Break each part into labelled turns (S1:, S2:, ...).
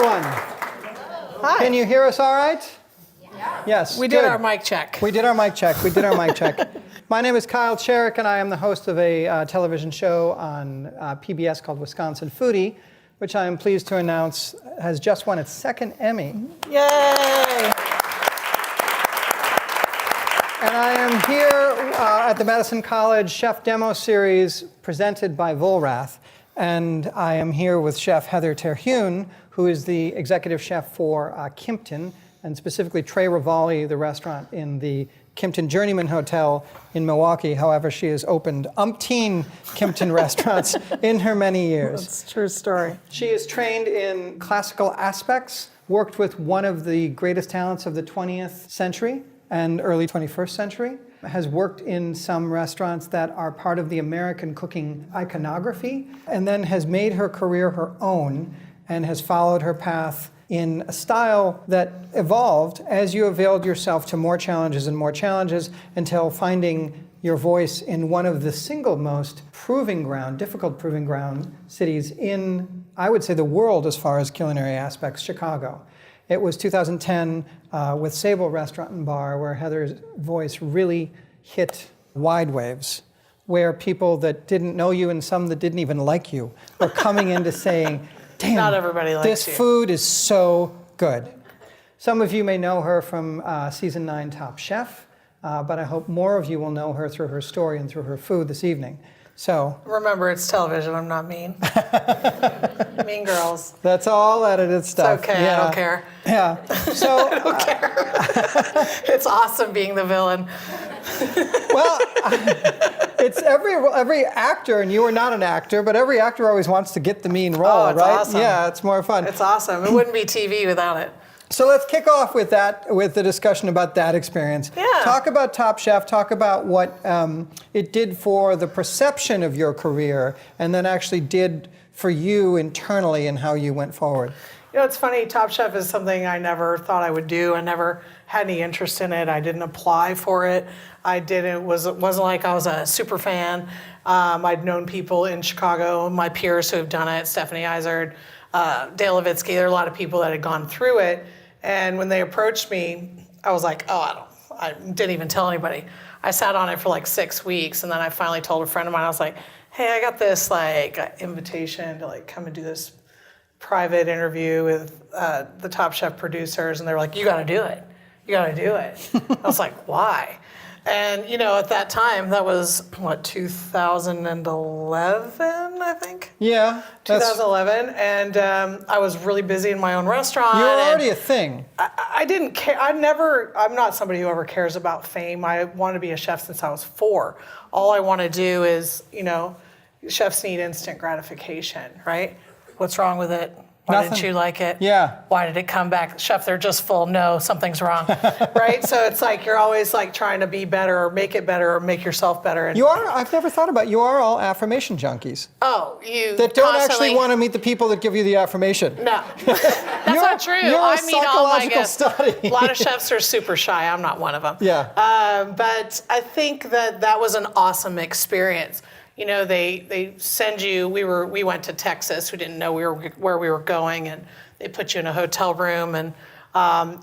S1: everyone.
S2: Hi.
S1: Can you hear us all right? Yeah. Yes.
S2: We did our mic check.
S1: We did our mic check. My name is Kyle Cherek, and I am the host of a television show on PBS called Wisconsin Foodie, which I am pleased to announce has just won its second Emmy.
S2: Yay!
S1: And I am here at the Madison College Chef Demo Series presented by Vollrath. And I am here with Chef Heather Terhune, who is the executive chef for Kimpton, and specifically Tre Rivali, the restaurant in the Kimpton Journeyman Hotel in Milwaukee. However, she has opened umpteen Kimpton restaurants in her many years.
S2: That's a true story.
S1: She is trained in classical aspects, worked with one of the greatest talents of the 20th century and early 21st century, has worked in some restaurants that are part of the American cooking iconography, and then has made her career her own and has followed her path in a style that evolved as you availed yourself to more challenges and more challenges until finding your voice in one of the single most difficult proving ground cities in, I would say, the world as far as culinary aspects, Chicago. It was 2010 with Sable Restaurant and Bar where Heather's voice really hit wide waves, where people that didn't know you and some that didn't even like you were coming into saying, damn,
S2: not everybody likes
S1: this food is so good. Some of you may know her from season 9 Top Chef, but I hope more of you will know her through her story and through her food this evening. So
S2: remember, it's television. I'm not mean. Mean Girls.
S1: That's all edited stuff.
S2: It's okay.
S1: Yeah.
S2: I don't care.
S1: Yeah. So
S2: I don't care. It's awesome being the villain.
S1: Well, it's every actor, and you are not an actor, but every actor always wants to get the mean role,
S2: it's
S1: right?
S2: Awesome.
S1: Yeah, it's more fun.
S2: It's awesome. It wouldn't be TV without it.
S1: So let's kick off with the discussion about that experience.
S2: Yeah.
S1: Talk about Top Chef. Talk about what it did for the perception of your career, and then actually did for you internally and how you went forward.
S2: You know, it's funny. Top Chef is something I never thought I would do. I never had any interest in it. I didn't apply for it. It wasn't like I was a super fan. I'd known people in Chicago, my peers who have done it, Stephanie Izard, Dale Levitsky. There are a lot of people that had gone through it. And when they approached me, I was like, I didn't even tell anybody. I sat on it for like 6 weeks, and then I finally told a friend of mine, I was like, hey, I got this invitation to come and do this private interview with the Top Chef producers, and they were like, you gotta do it. You gotta do it. I was like, why? And at that time, that was 2011, I think.
S1: Yeah.
S2: 2011, and I was really busy in my own restaurant.
S1: You were already a thing.
S2: I didn't care. I'm not somebody who ever cares about fame. I wanted to be a chef since I was 4. All I want to do is, chefs need instant gratification, right? What's wrong with it? Why
S1: Nothing.
S2: didn't you like it?
S1: Yeah.
S2: Why did it come back? Chef, they're just full. No, something's wrong, right? So it's like you're always trying to be better or make it better or make yourself better. And
S1: I've never thought about, you are all affirmation junkies.
S2: Oh, you
S1: that don't actually want to meet the people that give you the affirmation.
S2: No, that's not true.
S1: I
S2: meet all my guests.
S1: Study.
S2: A lot of chefs are super shy. I'm not one of them.
S1: Yeah.
S2: But I think that was an awesome experience. They send you. We went to Texas. We didn't know where we were going, and they put you in a hotel room, and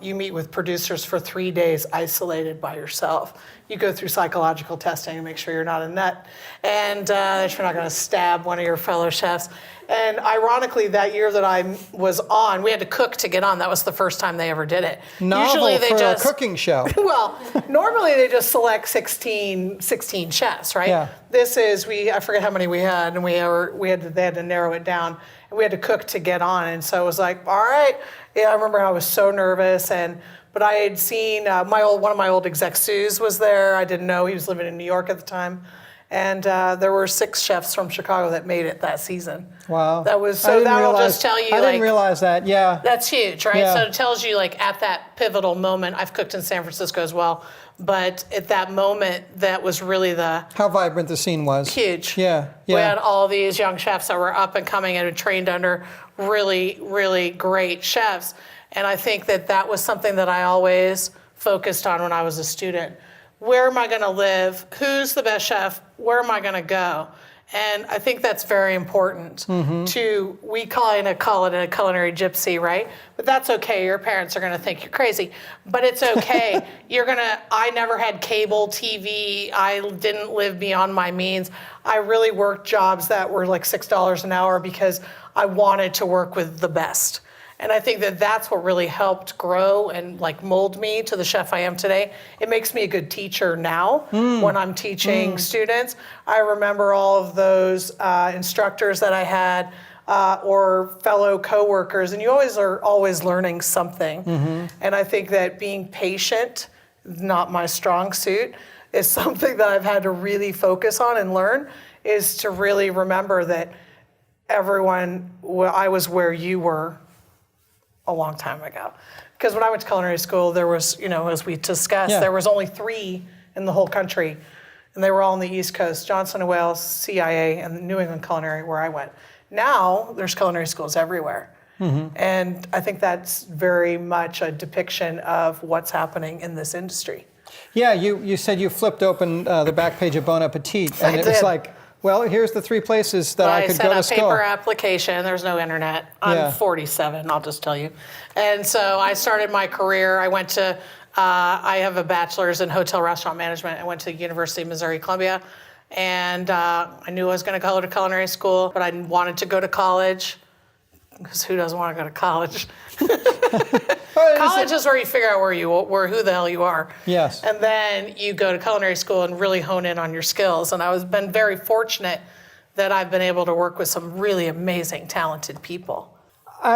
S2: you meet with producers for 3 days, isolated by yourself. You go through psychological testing to make sure you're not a nut, and that you're not going to stab one of your fellow chefs. And ironically, that year that I was on, we had to cook to get on. That was the first time they ever did it.
S1: Usually they a cooking show.
S2: Well, normally they just select 16 chefs, right?
S1: Yeah.
S2: This is, I forget how many we had, and they had to narrow it down. And we had to cook to get on. And so it was like, all right. Yeah, I remember I was so nervous. But I had seen one of my old exec Sue's was there. I didn't know he was living in New York at the time. And there were 6 chefs from Chicago that made it that season.
S1: Wow.
S2: That'll just tell you.
S1: I didn't realize that, yeah.
S2: That's huge, right?
S1: Yeah.
S2: So it tells you at that pivotal moment, I've cooked in San Francisco as well, but at that moment, that was really
S1: how vibrant the scene was.
S2: Huge.
S1: Yeah.
S2: We had all these young chefs that were up and coming and had trained under really, really great chefs. And I think that was something that I always focused on when I was a student. Where am I going to live? Who's the best chef? Where am I going to go? And I think that's very important we call it a culinary gypsy, right? But that's okay. Your parents are going to think you're crazy, but it's okay. I never had cable TV. I didn't live beyond my means. I really worked jobs that were like $6 an hour because I wanted to work with the best. And I think that that's what really helped grow and like mold me to the chef I am today. It makes me a good teacher now when I'm teaching students. I remember all of those instructors that I had or fellow coworkers, and you are always learning something. And I think that being patient, not my strong suit, is something that I've had to really focus on and learn, is to really remember that I was where you were a long time ago. Because when I went to culinary school, there was, as we discussed, there was only 3 in the whole country, and they were all on the East Coast, Johnson & Wales, CIA, and New England Culinary, where I went. Now, there's culinary schools everywhere. And I think that's very much a depiction of what's happening in this industry.
S1: Yeah, you said you flipped open the back page of Bon Appetit, and it was like, well, here's the 3 places that I could go to school.
S2: I sent a paper application. There's no internet. I'm 47, I'll just tell you. And so I started my career. I went to, I have a bachelor's in hotel restaurant management. I went to the University of Missouri, Columbia. And I knew I was going to go to culinary school, but I wanted to go to college. Because who doesn't want to go to college? College is where you figure out who the hell you are.
S1: Yes.
S2: And then you go to culinary school and really hone in on your skills. And I've been very fortunate that I've been able to work with some really amazing, talented people.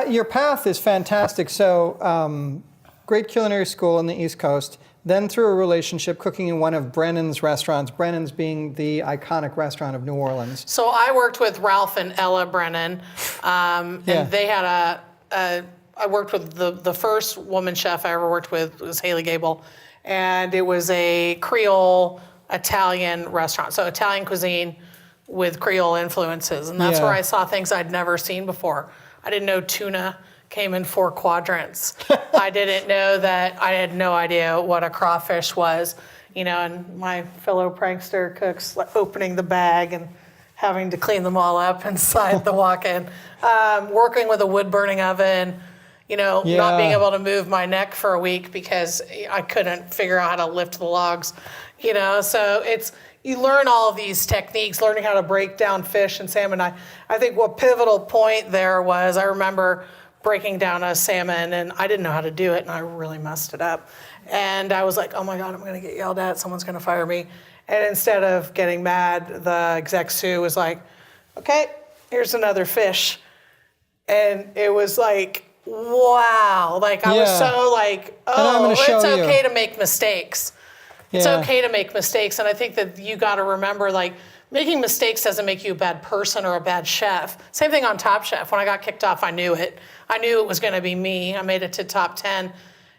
S1: Your path is fantastic. So, great culinary school on the East Coast, then through a relationship cooking in one of Brennan's restaurants, Brennan's being the iconic restaurant of New Orleans.
S2: So I worked with Ralph and Ella Brennan, and they had I worked with the first woman chef I ever worked with was Haley Gable, and it was a Creole Italian restaurant, so Italian cuisine with Creole influences, and that's where I saw things I'd never seen before. I didn't know tuna came in 4 quadrants. I didn't know that. I had no idea what a crawfish was, and my fellow prankster cooks opening the bag and having to clean them all up inside the walk-in, working with a wood-burning oven, not being able to move my neck for a week because I couldn't figure out how to lift the logs, so you learn all of these techniques, learning how to break down fish and salmon. I think what pivotal point there was, I remember breaking down a salmon, and I didn't know how to do it, and I really messed it up. And I was like, oh my God, I'm gonna get yelled at, someone's gonna fire me. And instead of getting mad, the exec sous was like, okay, here's another fish. And it was like, wow. Like I was so like, oh, it's okay to make mistakes. It's okay to make mistakes. And I think that you gotta remember, like, making mistakes doesn't make you a bad person or a bad chef. Same thing on Top Chef. When I got kicked off, I knew it. I knew it was going to be me. I made it to top 10.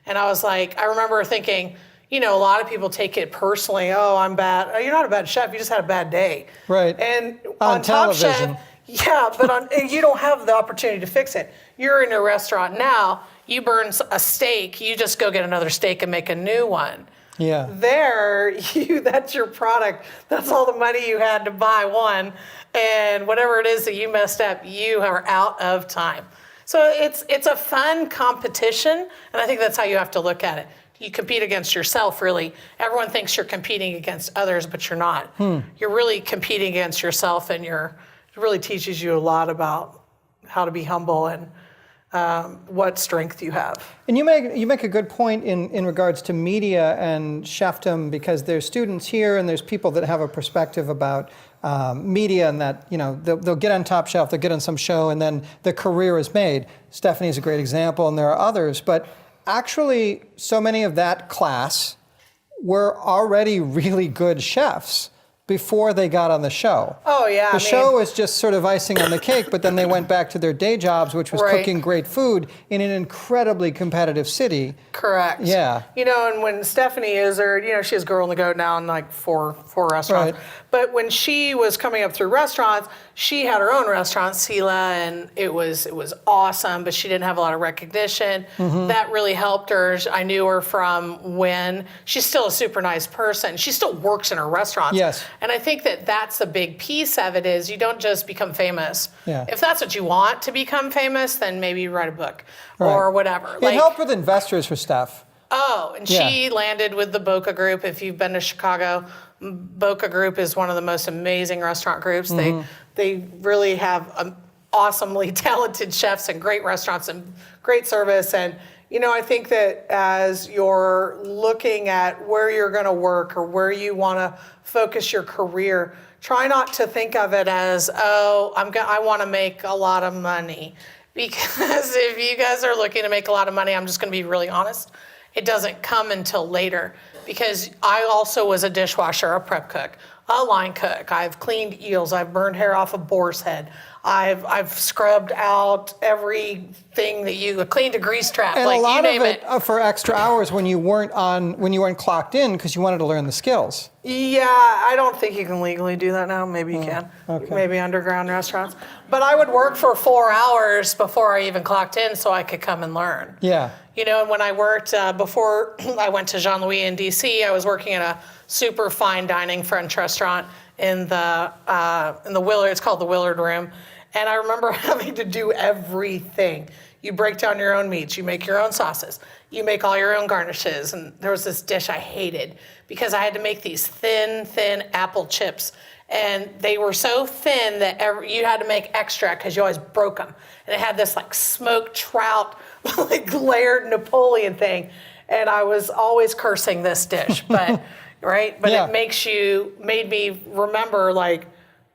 S2: And I was like, I remember thinking, a lot of people take it personally. Oh, I'm bad. Oh, you're not a bad chef. You just had a bad day.
S1: Right.
S2: And
S1: on
S2: Top
S1: television.
S2: Chef, but you don't have the opportunity to fix it. You're in a restaurant now. You burn a steak. You just go get another steak and make a new one.
S1: Yeah.
S2: That's your product. That's all the money you had to buy one. And whatever it is that you messed up, you are out of time. So it's a fun competition, and I think that's how you have to look at it. You compete against yourself, really. Everyone thinks you're competing against others, but you're not. You're really competing against yourself, and it really teaches you a lot about how to be humble and what strength you have.
S1: And you make a good point in regards to media and chefdom, because there's students here and there's people that have a perspective about media, and that they'll get on Top Chef, they'll get on some show, and then the career is made. Stephanie's a great example, and there are others. But actually, so many of that class were already really good chefs before they got on the show.
S2: Oh, yeah.
S1: The show was just sort of icing on the cake, but then they went back to their day jobs, which was cooking great food in an incredibly competitive city.
S2: Correct.
S1: Yeah.
S2: And when Stephanie is there, she has Girl on the Go now in like four restaurants.
S1: Right.
S2: But when she was coming up through restaurants, she had her own restaurant, Sela, and it was awesome, but she didn't have a lot of recognition. That really helped her. I knew her from when she's still a super nice person. She still works in her restaurants.
S1: Yes.
S2: And I think that that's a big piece of it is you don't just become famous.
S1: Yeah.
S2: If that's what you want to become famous, then maybe you write a book or whatever.
S1: It helped with investors for stuff.
S2: Oh, and she landed with the Boca Group. If you've been to Chicago, Boca Group is one of the most amazing restaurant groups. They really have awesomely talented chefs and great restaurants and great service. And, you know, I think that as you're looking at where you're going to work or where you want to focus your career, try not to think of it as, oh, I want to make a lot of money. Because if you guys are looking to make a lot of money, I'm just going to be really honest. It doesn't come until later because I also was a dishwasher, a prep cook, a line cook. I've cleaned eels. I've burned hair off a boar's head. I've scrubbed out everything that you cleaned a grease trap.
S1: And
S2: like
S1: a lot
S2: you name
S1: of it for extra hours when you weren't clocked in because you wanted to learn the skills.
S2: Yeah, I don't think you can legally do that now. Maybe you can.
S1: Okay.
S2: Maybe underground restaurants. But I would work for 4 hours before I even clocked in so I could come and learn.
S1: Yeah.
S2: You know, and when I worked, before I went to Jean-Louis in D.C., I was working at a super fine dining French restaurant in the Willard, it's called the Willard Room. And I remember having to do everything. You break down your own meats, you make your own sauces, you make all your own garnishes. And there was this dish I hated because I had to make these thin apple chips. And they were so thin that you had to make extra because you always broke them. And it had this like smoked trout, like layered Napoleon thing. And I was always cursing this dish, but right? But it made me remember like,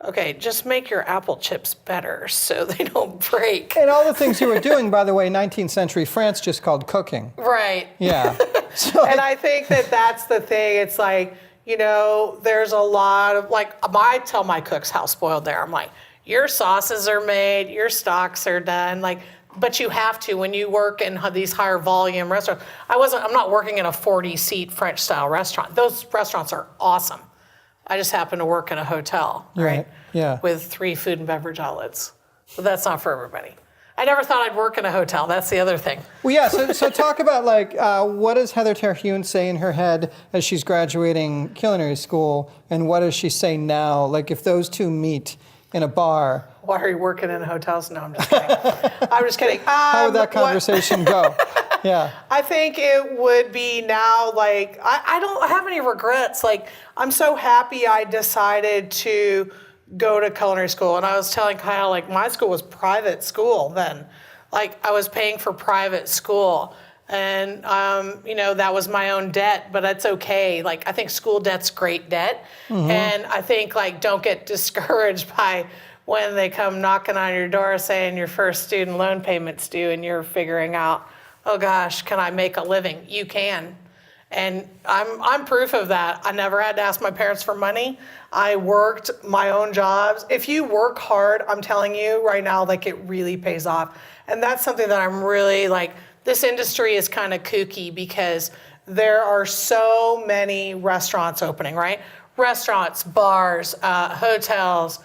S2: okay, just make your apple chips better so they don't break.
S1: And all the things you were doing, by the way, 19th century France just called cooking.
S2: Right.
S1: Yeah. So
S2: and I think that that's the thing. It's like, you know, there's a lot of, like, I tell my cooks how spoiled they are. I'm like, your sauces are made, your stocks are done. Like, but you have to when you work in these higher volume restaurants. I'm not working in a 40-seat French style restaurant. Those restaurants are awesome. I just happen to work in a hotel, right?
S1: Yeah.
S2: With 3 food and beverage outlets. But that's not for everybody. I never thought I'd work in a hotel. That's the other thing.
S1: Well, yeah, so talk about, like, what does Heather Terhune say in her head as she's graduating culinary school, and what does she say now? Like, if those two meet in a bar.
S2: Why are you working in hotels? No, I'm just kidding. I'm just kidding.
S1: How would that conversation go? Yeah.
S2: I think it would be now, like, I don't have any regrets. Like, I'm so happy I decided to go to culinary school. And I was telling Kyle, like, my school was private school then. Like, I was paying for private school. And, you know, that was my own debt, but that's okay. Like, I think school debt's great debt. Mm-hmm. And I think, like, don't get discouraged by when they come knocking on your door saying your first student loan payment's due and you're figuring out, oh gosh, can I make a living? You can. And I'm proof of that. I never had to ask my parents for money. I worked my own jobs. If you work hard, I'm telling you right now, like, it really pays off. And that's something that I'm really like, this industry is kind of kooky because there are so many restaurants opening, right? Restaurants, bars, hotels,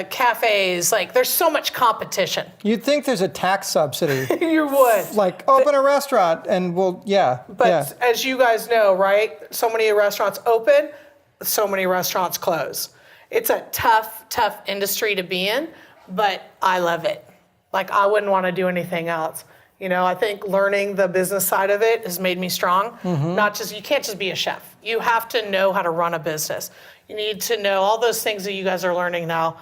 S2: cafes, like, there's so much competition.
S1: You'd think there's a tax subsidy.
S2: You would.
S1: Like, open a restaurant and
S2: But as you guys know, right, so many restaurants open, so many restaurants close. It's a tough industry to be in, but I love it. Like, I wouldn't want to do anything else. You know, I think learning the business side of it has made me strong. Mm-hmm. You can't just be a chef. You have to know how to run a business. You need to know all those things that you guys are learning now.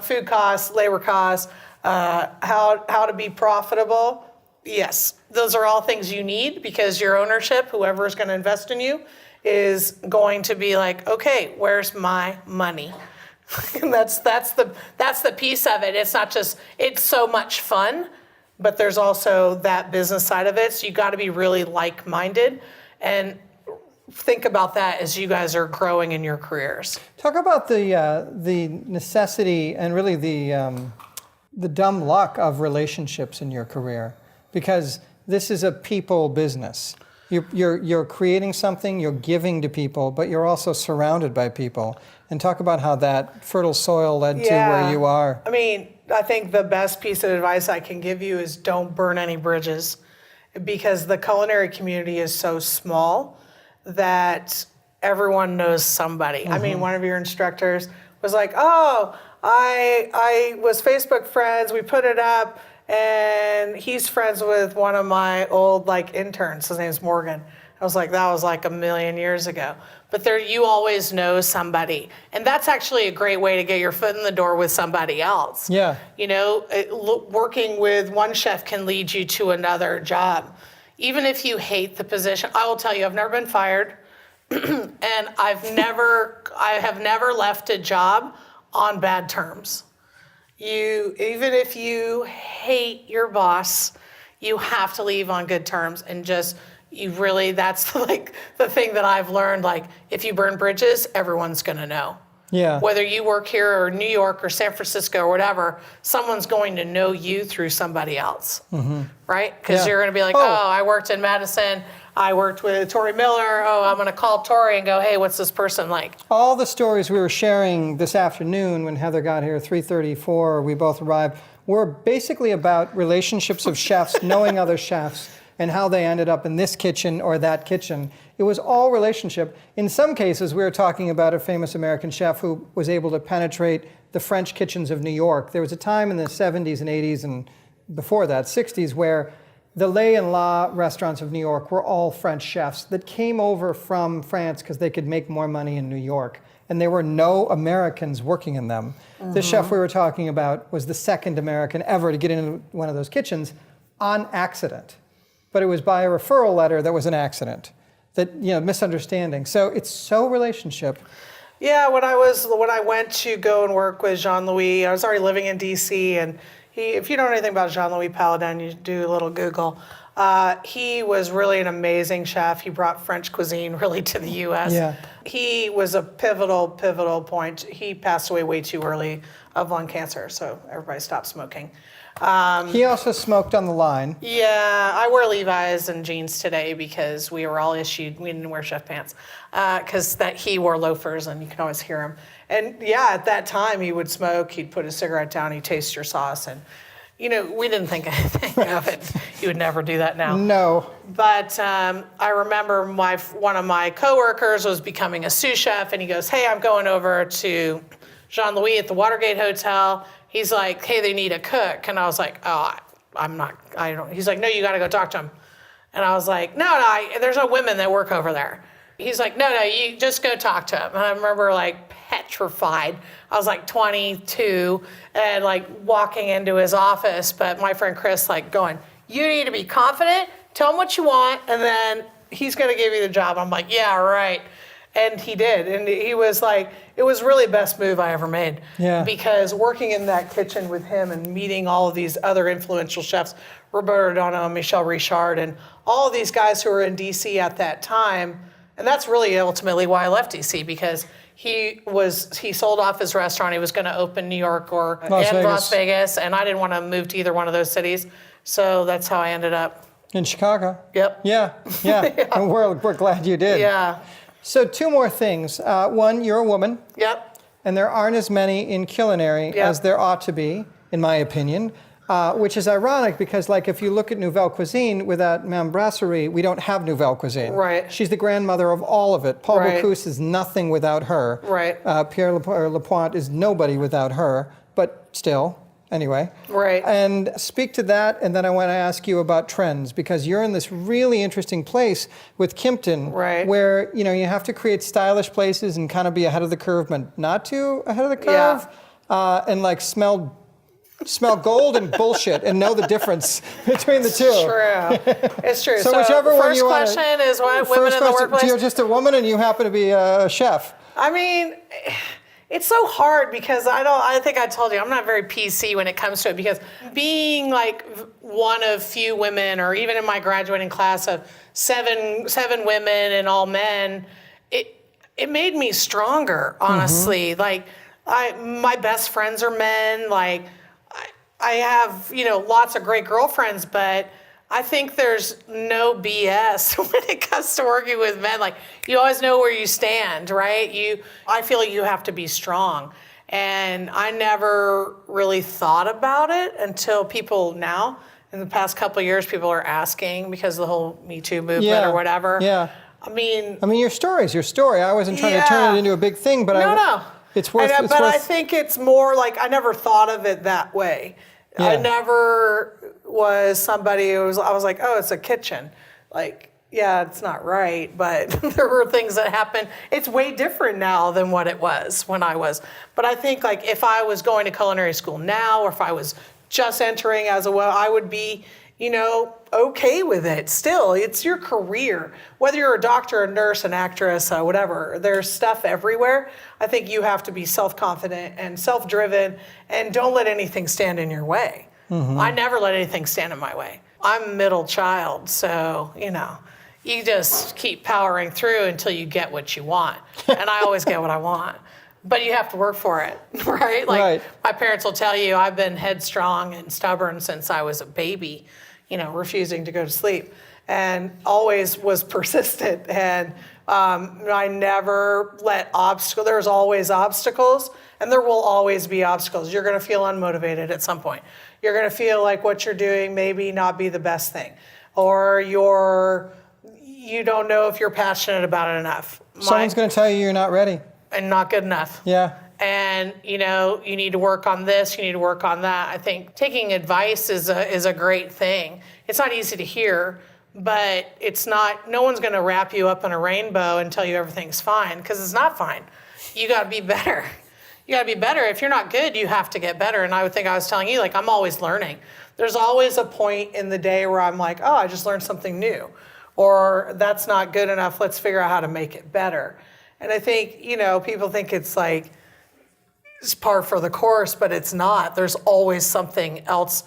S2: Food costs, labor costs, how to be profitable. Yes, those are all things you need because your ownership, whoever is going to invest in you, is going to be like, okay, where's my money? And that's the piece of it. It's not just, it's so much fun, but there's also that business side of it. So you got to be really like-minded and think about that as you guys are growing in your careers.
S1: Talk about the necessity and really the dumb luck of relationships in your career, because this is a people business. You're creating something, you're giving to people, but you're also surrounded by people. And talk about how that fertile soil led to where you are.
S2: I mean, I think the best piece of advice I can give you is don't burn any bridges, because the culinary community is so small that everyone knows somebody. I mean, one of your instructors was like, oh, I was Facebook friends. We put it up, and he's friends with one of my old like interns. His name's Morgan. I was like, that was like a million years ago. But there, you always know somebody. And that's actually a great way to get your foot in the door with somebody else.
S1: Yeah.
S2: You know, working with one chef can lead you to another job. Even if you hate the position, I will tell you, I've never been fired. And I have never left a job on bad terms. Even if you hate your boss, you have to leave on good terms and just, that's like the thing that I've learned. Like, if you burn bridges, everyone's going to know.
S1: Yeah.
S2: Whether you work here or New York or San Francisco or whatever, someone's going to know you through somebody else, right? Because you're going to be like, oh, I worked in Madison. I worked with Tori Miller. Oh, I'm going to call Tori and go, hey, what's this person like?
S1: All the stories we were sharing this afternoon when Heather got here, 3:34, we both arrived, were basically about relationships of chefs, knowing other chefs, and how they ended up in this kitchen or that kitchen. It was all relationship. In some cases, we were talking about a famous American chef who was able to penetrate the French kitchens of New York. There was a time in the 70s and 80s and before that, 60s, where the Les and La restaurants of New York were all French chefs that came over from France because they could make more money in New York. And there were no Americans working in them. The chef we were talking about was the second American ever to get into one of those kitchens on accident. But it was by a referral letter that was an accident, misunderstanding. So it's so relationship.
S2: Yeah, when I went to go and work with Jean-Louis, I was already living in DC, and if you don't know anything about Jean-Louis Paladin, you do a little Google. He was really an amazing chef. He brought French cuisine really to the U.S.
S1: Yeah.
S2: He was a pivotal point. He passed away way too early of lung cancer, so everybody stopped smoking.
S1: He also smoked on the line.
S2: Yeah, I wear Levi's and jeans today because we were all issued, we didn't wear chef pants, because he wore loafers and you can always hear him. And yeah, at that time he would smoke, he'd put a cigarette down, he'd taste your sauce, and we didn't think anything of it. You would never do that now.
S1: No.
S2: But I remember one of my coworkers was becoming a sous chef, and he goes, hey, I'm going over to Jean-Louis at the Watergate Hotel. He's like, hey, they need a cook. And I was like, oh, I don't. He's like, no, you got to go talk to him. And I was like, no, there's no women that work over there. He's like, no, you just go talk to him. And I remember like petrified. I was like 22 and like walking into his office, but my friend Chris like going, you need to be confident, tell him what you want, and then he's going to give you the job. I'm like, yeah, right. And he did. And he was like, it was really the best move I ever made.
S1: Yeah.
S2: Because working in that kitchen with him and meeting all of these other influential chefs, Roberto Dono, Michel Richard, and all of these guys who were in DC at that time. And that's really ultimately why I left DC, because he sold off his restaurant. He was going to open New York or Las Vegas, and I didn't want to move to either one of those cities. So that's how I ended up
S1: in Chicago.
S2: Yep.
S1: Yeah. Yeah. And we're glad you did.
S2: Yeah.
S1: So two more things. One, you're a woman.
S2: Yep.
S1: And there aren't as many in culinary as there ought to be, in my opinion, which is ironic because, like, if you look at Nouvelle Cuisine, without Mme. Brasserie, we don't have Nouvelle Cuisine.
S2: Right.
S1: She's the grandmother of all of it. Paul Bocuse is nothing without her.
S2: Right.
S1: Pierre Lapointe is nobody without her, but still. Anyway.
S2: Right.
S1: And speak to that, and then I want to ask you about trends, because you're in this really interesting place with Kimpton, where you have to create stylish places and kind of be ahead of the curve, but not too ahead of the curve, and like smell gold and bullshit and know the difference between the two.
S2: It's true.
S1: So whichever one
S2: first
S1: you want.
S2: Question is what women in the workplace.
S1: You're just a woman and you happen to be a chef.
S2: I mean, it's so hard because I think I told you, I'm not very PC when it comes to it, because being like one of few women, or even in my graduating class of seven women and all men, it made me stronger, honestly. Like my best friends are men. Like I have, lots of great girlfriends, but I think there's no BS when it comes to working with men. Like, you always know where you stand, right? I feel like you have to be strong. And I never really thought about it until people now, in the past couple of years, people are asking because of the whole Me Too movement or whatever.
S1: Yeah.
S2: I mean,
S1: your story's your story. I wasn't trying to turn it into a big thing, but
S2: no.
S1: It's worth.
S2: But I think it's more like I never thought of it that way.
S1: Yeah.
S2: I never was somebody who was. I was like, oh, it's a kitchen. Like, yeah, it's not right, but there were things that happened. It's way different now than what it was when I was. But I think like if I was going to culinary school now, or if I was just entering as I would be, okay with it. Still, it's your career. Whether you're a doctor, a nurse, an actress, whatever, there's stuff everywhere. I think you have to be self-confident and self-driven, and don't let anything stand in your way. Mm-hmm. I never let anything stand in my way. I'm a middle child, so, you just keep powering through until you get what you want. And I always get what I want. But you have to work for it, right? Like my parents will tell you, I've been headstrong and stubborn since I was a baby, refusing to go to sleep, and always was persistent. And I never let there's always obstacles, and there will always be obstacles. You're going to feel unmotivated at some point. You're going to feel like what you're doing maybe not be the best thing, or you don't know if you're passionate about it enough.
S1: Someone's going to tell you you're not ready.
S2: And not good enough.
S1: Yeah.
S2: And you need to work on this, you need to work on that. I think taking advice is a great thing. It's not easy to hear, but no one's going to wrap you up in a rainbow and tell you everything's fine, because it's not fine. You got to be better. You got to be better. If you're not good, you have to get better. And I was telling you, like, I'm always learning. There's always a point in the day where I'm like, oh, I just learned something new, or that's not good enough. Let's figure out how to make it better. And I think, people think it's like it's par for the course, but it's not. There's always something else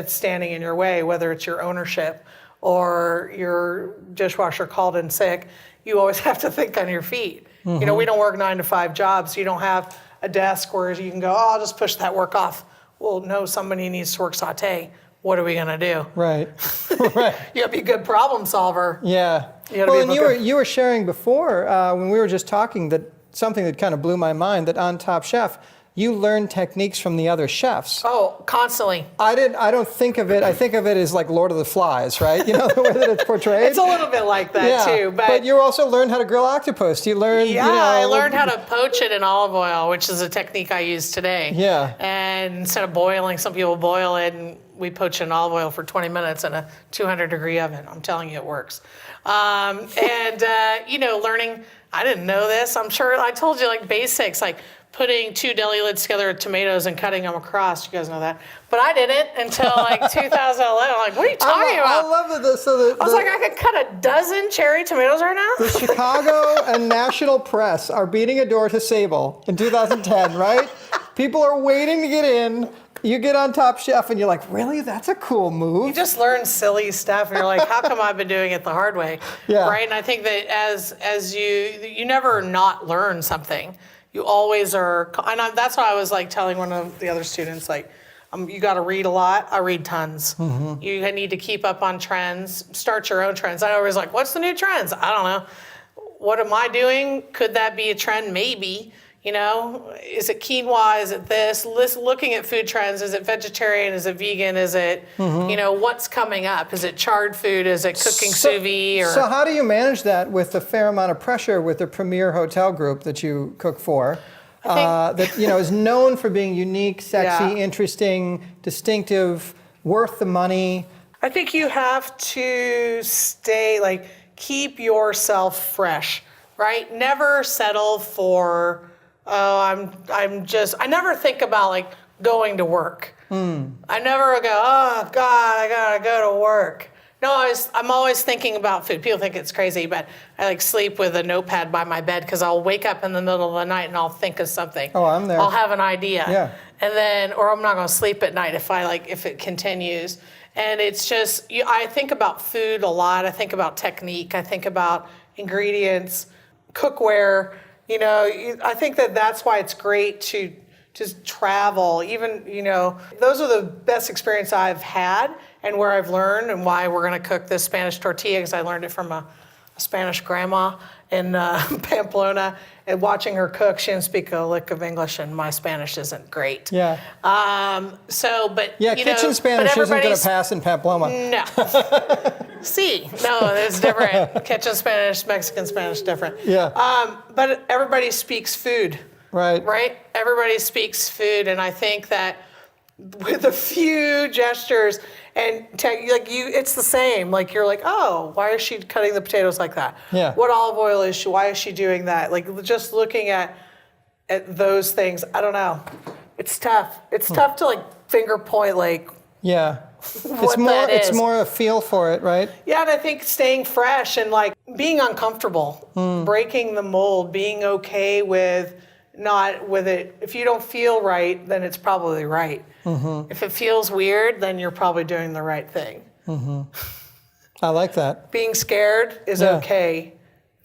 S2: standing in your way, whether it's your ownership or your dishwasher called in sick. You always have to think on your feet. Mm-hmm. We don't work 9-to-5 jobs. You don't have a desk where you can go, oh, I'll just push that work off. Well, no, somebody needs to work saute. What are we going to do?
S1: Right. Right.
S2: You got to be a good problem solver.
S1: Yeah. Well, and you were sharing before when we were just talking that something that kind of blew my mind, that on Top Chef, you learn techniques from the other chefs.
S2: Oh, constantly.
S1: I don't think of it. I think of it as like Lord of the Flies, right? The way that it's portrayed.
S2: It's a little bit like that too.
S1: But you also learned how to grill octopus. You learned.
S2: Yeah, I learned how to poach it in olive oil, which is a technique I use today.
S1: Yeah.
S2: And instead of boiling, some people boil it, and we poach it in olive oil for 20 minutes in a 200-degree oven. I'm telling you, it works. Learning. I didn't know this. I'm sure I told you, like, basics, like putting 2 deli lids together with tomatoes and cutting them across. You guys know that. But I didn't until like 2011. I'm like, what are you talking about?
S1: I love that.
S2: I was like, I could cut a dozen cherry tomatoes right now?
S1: The Chicago and National Press are beating a door to Sable in 2010, right? People are waiting to get in. You get on Top Chef and you're like, really? That's a cool move.
S2: You just learn silly stuff and you're like, how come I've been doing it the hard way?
S1: Yeah.
S2: Right? And I think that as you never not learn something. You always are, and that's why I was like telling one of the other students, like, you got to read a lot. I read tons. Mm-hmm. You need to keep up on trends, start your own trends. I always like, what's the new trends? I don't know. What am I doing? Could that be a trend? Maybe. Is it quinoa? Is it this? Looking at food trends. Is it vegetarian? Is it vegan? Is it, what's coming up? Is it charred food? Is it cooking sous vide?
S1: So how do you manage that with a fair amount of pressure with the premier hotel group that you cook for? That is known for being unique, sexy, interesting, distinctive, worth the money.
S2: I think you have to keep yourself fresh, right? Never settle for, I never think about like going to work. I never go, oh God, I gotta go to work. No, I'm always thinking about food. People think it's crazy, but I sleep with a notepad by my bed because I'll wake up in the middle of the night and I'll think of something.
S1: Oh, I'm there.
S2: I'll have an idea.
S1: Yeah.
S2: And then, or I'm not gonna sleep at night if it continues. And it's just, I think about food a lot. I think about technique. I think about ingredients, cookware. I think that's why it's great to just travel. Even, those are the best experience I've had and where I've learned, and why we're going to cook this Spanish tortilla, because I learned it from a Spanish grandma in Pamplona. And watching her cook, she didn't speak a lick of English, and my Spanish isn't great.
S1: Yeah.
S2: But
S1: Yeah,
S2: you
S1: kitchen
S2: know,
S1: Spanish
S2: but
S1: isn't going to
S2: everybody's-
S1: pass in Pamplona.
S2: No. See, no, it's different. Kitchen Spanish, Mexican Spanish, different.
S1: Yeah.
S2: But everybody speaks food,
S1: Right.
S2: right? Everybody speaks food, and I think that with a few gestures and it's the same. Like you're like, oh, why is she cutting the potatoes like that?
S1: Yeah.
S2: What olive oil is she? Why is she doing that? Like just looking at those things, I don't know. It's tough. It's tough to like finger point like.
S1: Yeah.
S2: What that
S1: It's
S2: is.
S1: more a feel for it, right?
S2: Yeah, and I think staying fresh and like being uncomfortable, breaking the mold, being okay with not with it. If you don't feel right, then it's probably right. If it feels weird, then you're probably doing the right thing.
S1: I like that.
S2: Being scared is
S1: Yeah.
S2: okay.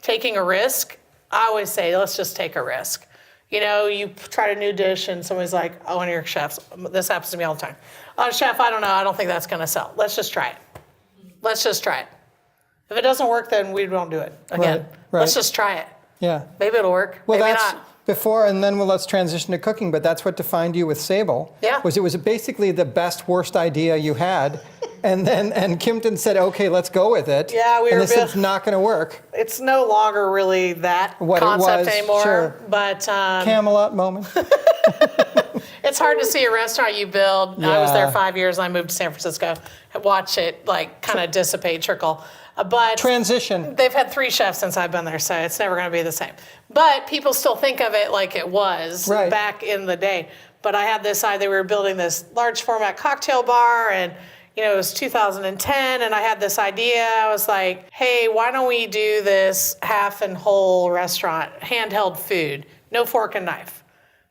S2: Taking a risk, I always say, let's just take a risk. You know, you try a new dish and somebody's like, oh, one of your chefs, this happens to me all the time. Oh, chef, I don't know, I don't think that's gonna sell. Let's just try it. Let's just try it. If it doesn't work, then we won't do it again.
S1: Right.
S2: Let's just try it.
S1: Yeah.
S2: Maybe it'll work,
S1: Well,
S2: maybe
S1: that's
S2: not.
S1: before, and then let's transition to cooking. But that's what defined you with Sable.
S2: Yeah.
S1: Was it was basically the best, worst idea you had, and Kimpton said, "Okay, let's go with it."
S2: Yeah, we
S1: and
S2: were
S1: this is not going to work.
S2: It's no longer really that
S1: What it
S2: concept
S1: was,
S2: anymore,
S1: sure.
S2: but
S1: Camelot moment.
S2: it's hard to see a restaurant you build. I was
S1: Yeah.
S2: there 5 years and I moved to San Francisco, watch it like kind of dissipate, trickle. But
S1: Transition.
S2: they've had 3 chefs since I've been there, so it's never going to be the same. But people still think of it like it was
S1: Right.
S2: back in the day. But I had this idea, we were building this large format cocktail bar, and you know, it was 2010, and I had this idea. I was like, hey, why don't we do this half and whole restaurant, handheld food, no fork and knife.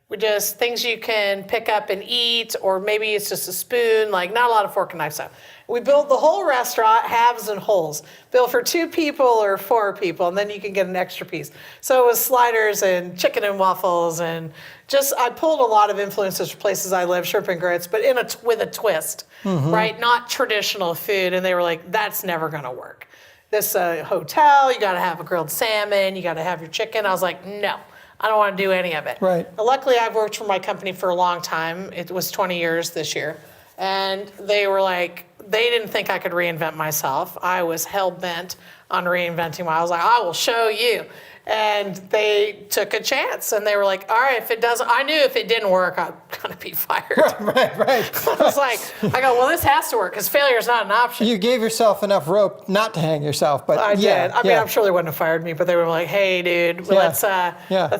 S2: We just things you can pick up and eat, or maybe it's just a spoon, like not a lot of fork and knife stuff. We built the whole restaurant, halves and wholes, built for 2 people or 4 people, and then you can get an extra piece. So it was sliders and chicken and waffles, and just I pulled a lot of influences from places I live, shrimp and grits, but with a twist, right? Not traditional food, and they were like, that's never gonna work. This hotel, you gotta have a grilled salmon, you gotta have your chicken. I was like, no. I don't want to do any of it.
S1: Right.
S2: But luckily, I've worked for my company for a long time. It was 20 years this year. And they were like, they didn't think I could reinvent myself. I was hell-bent on reinventing myself. I was like, I will show you. And they took a chance. And they were like, all right, if it doesn't, I knew if it didn't work, I'm going to be fired.
S1: Right.
S2: I was like, I go, well, this has to work because failure is not an option.
S1: You gave yourself enough rope not to hang yourself, but
S2: I
S1: yeah,
S2: did. I mean, I'm sure they wouldn't have fired me, but they were like, "Hey, dude, let's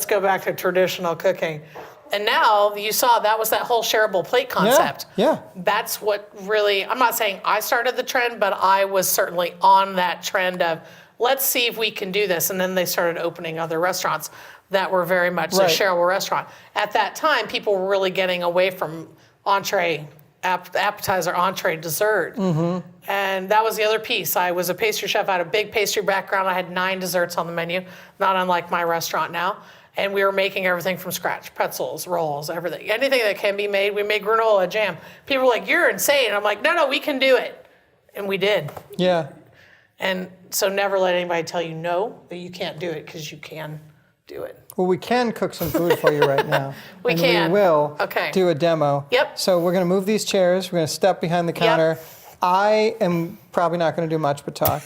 S2: go back to traditional cooking." And now you saw that was that whole shareable plate concept.
S1: Yeah.
S2: That's what really. I'm not saying I started the trend, but I was certainly on that trend of let's see if we can do this. And then they started opening other restaurants that were very much a shareable restaurant. At that time, people were really getting away from entree, appetizer, entree, dessert. And that was the other piece. I was a pastry chef. I had a big pastry background. I had 9 desserts on the menu, not unlike my restaurant now. And we were making everything from scratch, pretzels, rolls, everything. Anything that can be made. We made granola, jam. People were like, you're insane. I'm like, no, we can do it. And we did.
S1: Yeah.
S2: And so never let anybody tell you no, that you can't do it, because you can do it.
S1: Well, we can cook some food for you right now.
S2: We can.
S1: We will
S2: Okay.
S1: do a demo.
S2: Yep.
S1: So we're going to move these chairs. We're going to step behind the counter. I am probably not going to do much but talk.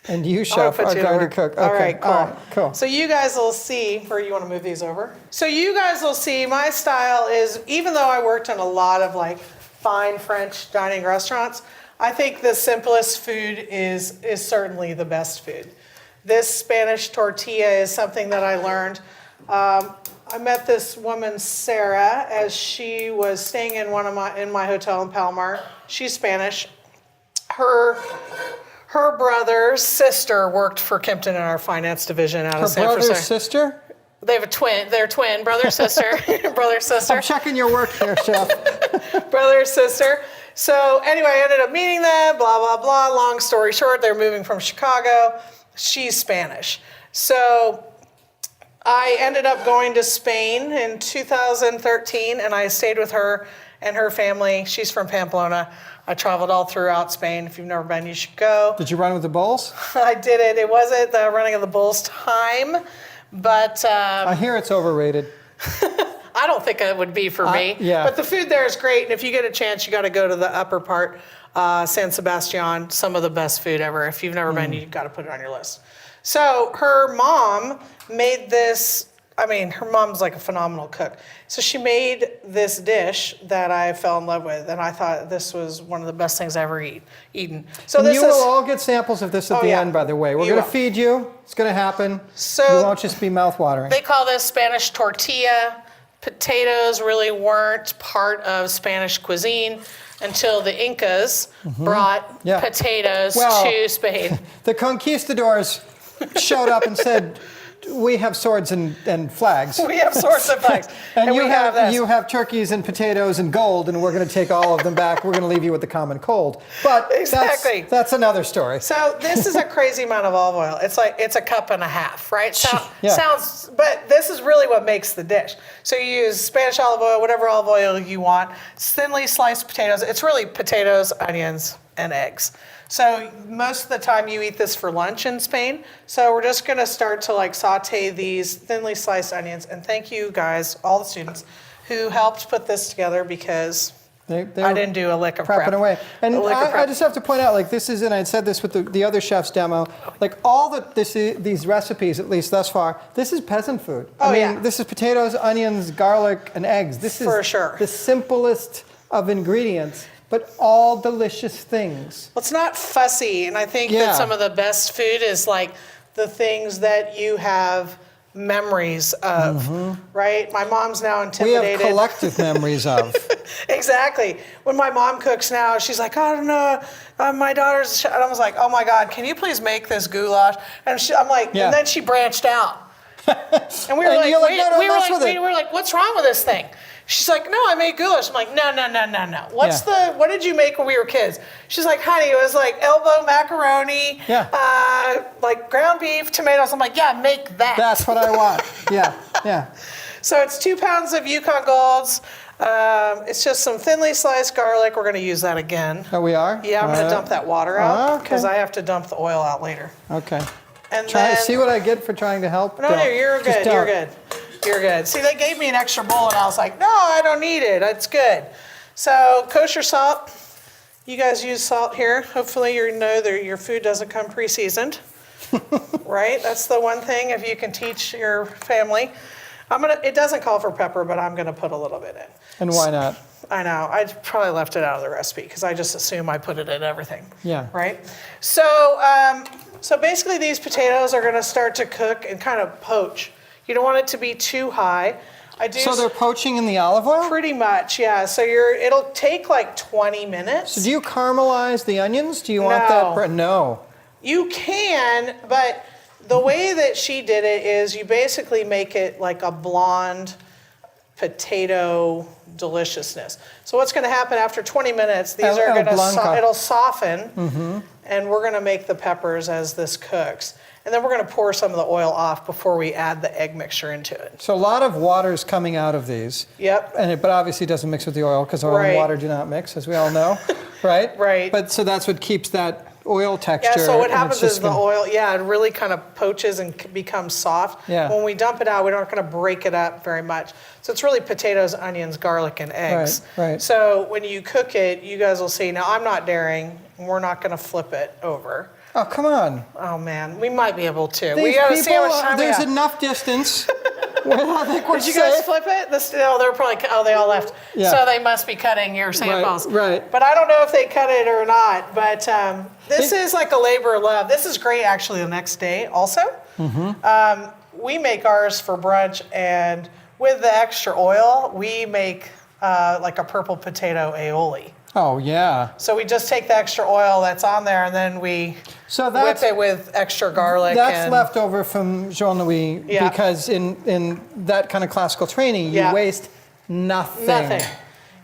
S1: And you, chef,
S2: put
S1: are
S2: you
S1: going
S2: over.
S1: to cook.
S2: All
S1: Okay.
S2: right, cool.
S1: All right, cool.
S2: So you guys will see, or you want to move these over? So you guys will see my style is, even though I worked in a lot of like fine French dining restaurants, I think the simplest food is certainly the best food. This Spanish tortilla is something that I learned. I met this woman, Sarah, as she was staying in my hotel in Palomar. She's Spanish. Her brother's sister worked for Kimpton in our finance division out of San
S1: Her brother's
S2: Francisco.
S1: sister?
S2: They have a twin. They're twin, brother, sister, brother, sister.
S1: I'm checking your work here, chef.
S2: Brother, sister. So anyway, I ended up meeting them, blah, blah, blah. Long story short, they're moving from Chicago. She's Spanish. So I ended up going to Spain in 2013, and I stayed with her and her family. She's from Pamplona. I traveled all throughout Spain. If you've never been, you should go.
S1: Did you run with the bulls?
S2: I did it. It wasn't the running of the bulls time, But
S1: I hear it's overrated.
S2: I don't think it would be for me.
S1: Yeah.
S2: But the food there is great, and if you get a chance, you got to go to the upper part, San Sebastian. Some of the best food ever. If you've never been, you've got to put it on your list. So her mom made this. I mean, her mom's like a phenomenal cook. So she made this dish that I fell in love with, and I thought this was one of the best things I ever eaten. So
S1: And
S2: this
S1: you will all get samples of this at the end, by the way. We're
S2: You
S1: going to
S2: will.
S1: feed you. It's going to happen.
S2: So
S1: you won't just be mouth-watering.
S2: They call this Spanish tortilla. Potatoes really weren't part of Spanish cuisine until the Incas brought potatoes to Spain.
S1: The conquistadors showed up and said, we have swords and flags.
S2: We have swords and flags.
S1: and
S2: we have this.
S1: you have turkeys and potatoes and gold, and we're going to take all of them back. We're going to leave you with the common cold. But
S2: Exactly.
S1: that's another story.
S2: So this is a crazy amount of olive oil. It's a cup and a half, right?
S1: Yeah.
S2: Sounds, but this is really what makes the dish. So you use Spanish olive oil, whatever olive oil you want, thinly sliced potatoes. It's really potatoes, onions, and eggs. So most of the time you eat this for lunch in Spain. So we're just gonna start to like saute these thinly sliced onions. And thank you guys, all the students, who helped put this together because
S1: They
S2: I didn't do a lick of prep.
S1: prepping away. And
S2: A lick of
S1: I
S2: prep.
S1: just have to point out, like this is, and I said this with the other chef's demo, like all these recipes, at least thus far, this is peasant food. I mean, this is potatoes, onions, garlic, and eggs. This is
S2: For sure.
S1: the simplest of ingredients, but all delicious things.
S2: Well, it's not fussy, and I think
S1: Yeah.
S2: that some of the best food is like the things that you have memories of, right? My mom's now
S1: We
S2: intimidated.
S1: have collective memories of.
S2: Exactly. When my mom cooks now, she's like, I don't know, my daughter's, and I was like, oh my God, can you please make this goulash? And I'm like,
S1: Yeah.
S2: and then she branched out. And we were
S1: And
S2: like,
S1: you're like,
S2: wait,
S1: no, don't
S2: we were
S1: mess
S2: like,
S1: with it.
S2: we were like, what's wrong with this thing? She's like, no, I made goulash. I'm like, no. What did you make when we were kids? She's like, honey, it was like elbow macaroni, like ground beef, tomatoes. I'm like, yeah, make that.
S1: That's what I want. Yeah.
S2: So it's 2 pounds of Yukon Golds. It's just some thinly sliced garlic. We're going to use that again.
S1: Oh, we are?
S2: Yeah, I'm going to dump that water out
S1: Okay.
S2: because I have to dump the oil out later.
S1: Okay.
S2: And
S1: Try,
S2: then,
S1: see what I get for trying to help?
S2: no,
S1: Don't.
S2: you're
S1: Just
S2: good.
S1: don't.
S2: You're good. You're good. See, they gave me an extra bowl, and I was like, no, I don't need it. It's good. So kosher salt. You guys use salt here. Hopefully, you know that your food doesn't come pre-seasoned. Right? That's the one thing. If you can teach your family, It doesn't call for pepper, but I'm gonna put a little bit in.
S1: And why not?
S2: I know. I probably left it out of the recipe because I just assume I put it in everything.
S1: Yeah.
S2: Right? So, so basically these potatoes are gonna start to cook and kind of poach. You don't want it to be too high.
S1: So they're poaching in the olive oil?
S2: Pretty much, yeah. So it'll take like 20 minutes.
S1: So do you caramelize the onions? Do you want
S2: No.
S1: that? No.
S2: You can, but the way that she did it is you basically make it like a blonde potato deliciousness. So what's going to happen after 20 minutes, these are going to, it'll soften, and we're going to make the peppers as this cooks. And then we're going to pour some of the oil off before we add the egg mixture into it.
S1: So a lot of water is coming out of these.
S2: Yep.
S1: But obviously it doesn't mix with the oil because oil and water do not mix, as we all know, right?
S2: Right.
S1: But so that's what keeps that oil texture.
S2: Yeah, so what
S1: and
S2: happens
S1: it's just
S2: is the oil, it really kind of poaches and becomes soft.
S1: Yeah.
S2: When we dump it out, we're not going to break it up very much. So it's really potatoes, onions, garlic, and eggs.
S1: Right.
S2: So when you cook it, you guys will see. Now, I'm not daring. We're not going to flip it over.
S1: Oh, come on.
S2: Oh, man. We might be able to.
S1: These
S2: We got to see how much
S1: people,
S2: time we
S1: there's
S2: have.
S1: enough distance. I think we're
S2: Did you guys
S1: safe.
S2: flip it? They're probably, they all left.
S1: Yeah.
S2: So they must be cutting your samples.
S1: Right.
S2: But I don't know if they cut it or not. But this is like a labor of love. This is great, actually, the next day also. We make ours for brunch, and with the extra oil, we make like a purple potato aioli.
S1: Oh, yeah.
S2: So we just take the extra oil that's on there, and then we whip it with extra garlic.
S1: That's left over from Jean-Louis because in that kind of classical training, you waste nothing.
S2: Nothing.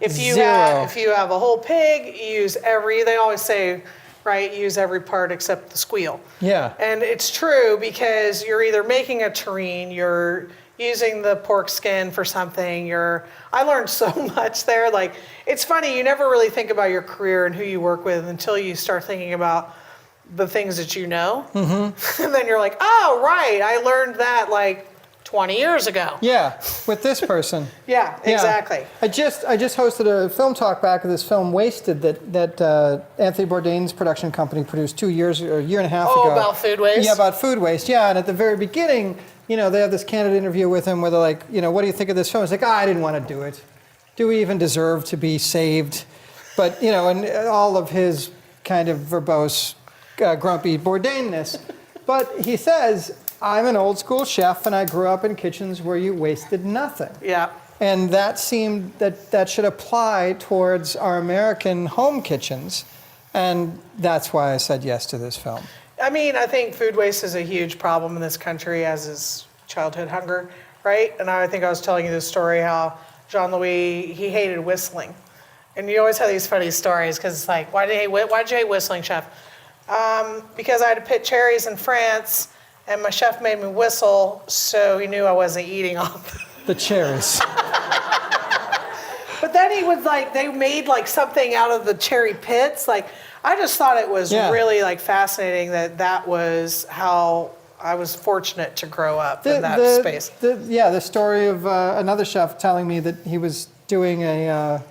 S2: If you have a whole pig, you use they always say, right, use every part except the squeal.
S1: Yeah.
S2: And it's true because you're either making a terrine, you're using the pork skin for something, I learned so much there. Like, it's funny, you never really think about your career and who you work with until you start thinking about the things that you know. And then you're like, oh, right, I learned that like 20 years ago.
S1: Yeah, with this person.
S2: Yeah, exactly.
S1: I just hosted a film talk back of this film Wasted that Anthony Bourdain's production company produced a year and a half ago.
S2: Oh, about food waste?
S1: Yeah, about food waste. Yeah, and at the very beginning, they have this candid interview with him where they're like, what do you think of this film? He's like, I didn't want to do it. Do we even deserve to be saved? But, and all of his kind of verbose, grumpy Bourdainness. But he says, I'm an old school chef and I grew up in kitchens where you wasted nothing.
S2: Yeah.
S1: And that seemed that should apply towards our American home kitchens. And that's why I said yes to this film.
S2: I mean, I think food waste is a huge problem in this country, as is childhood hunger, right? And I think I was telling you this story how Jean-Louis, he hated whistling. And you always have these funny stories because it's like, why'd you hate whistling, chef? Because I had to pick cherries in France and my chef made me whistle so he knew I wasn't eating all
S1: the cherries.
S2: But then he was like, they made like something out of the cherry pits. Like, I just thought it was really like fascinating that was how I was fortunate to grow up in that space.
S1: The story of another chef telling me that he was doing a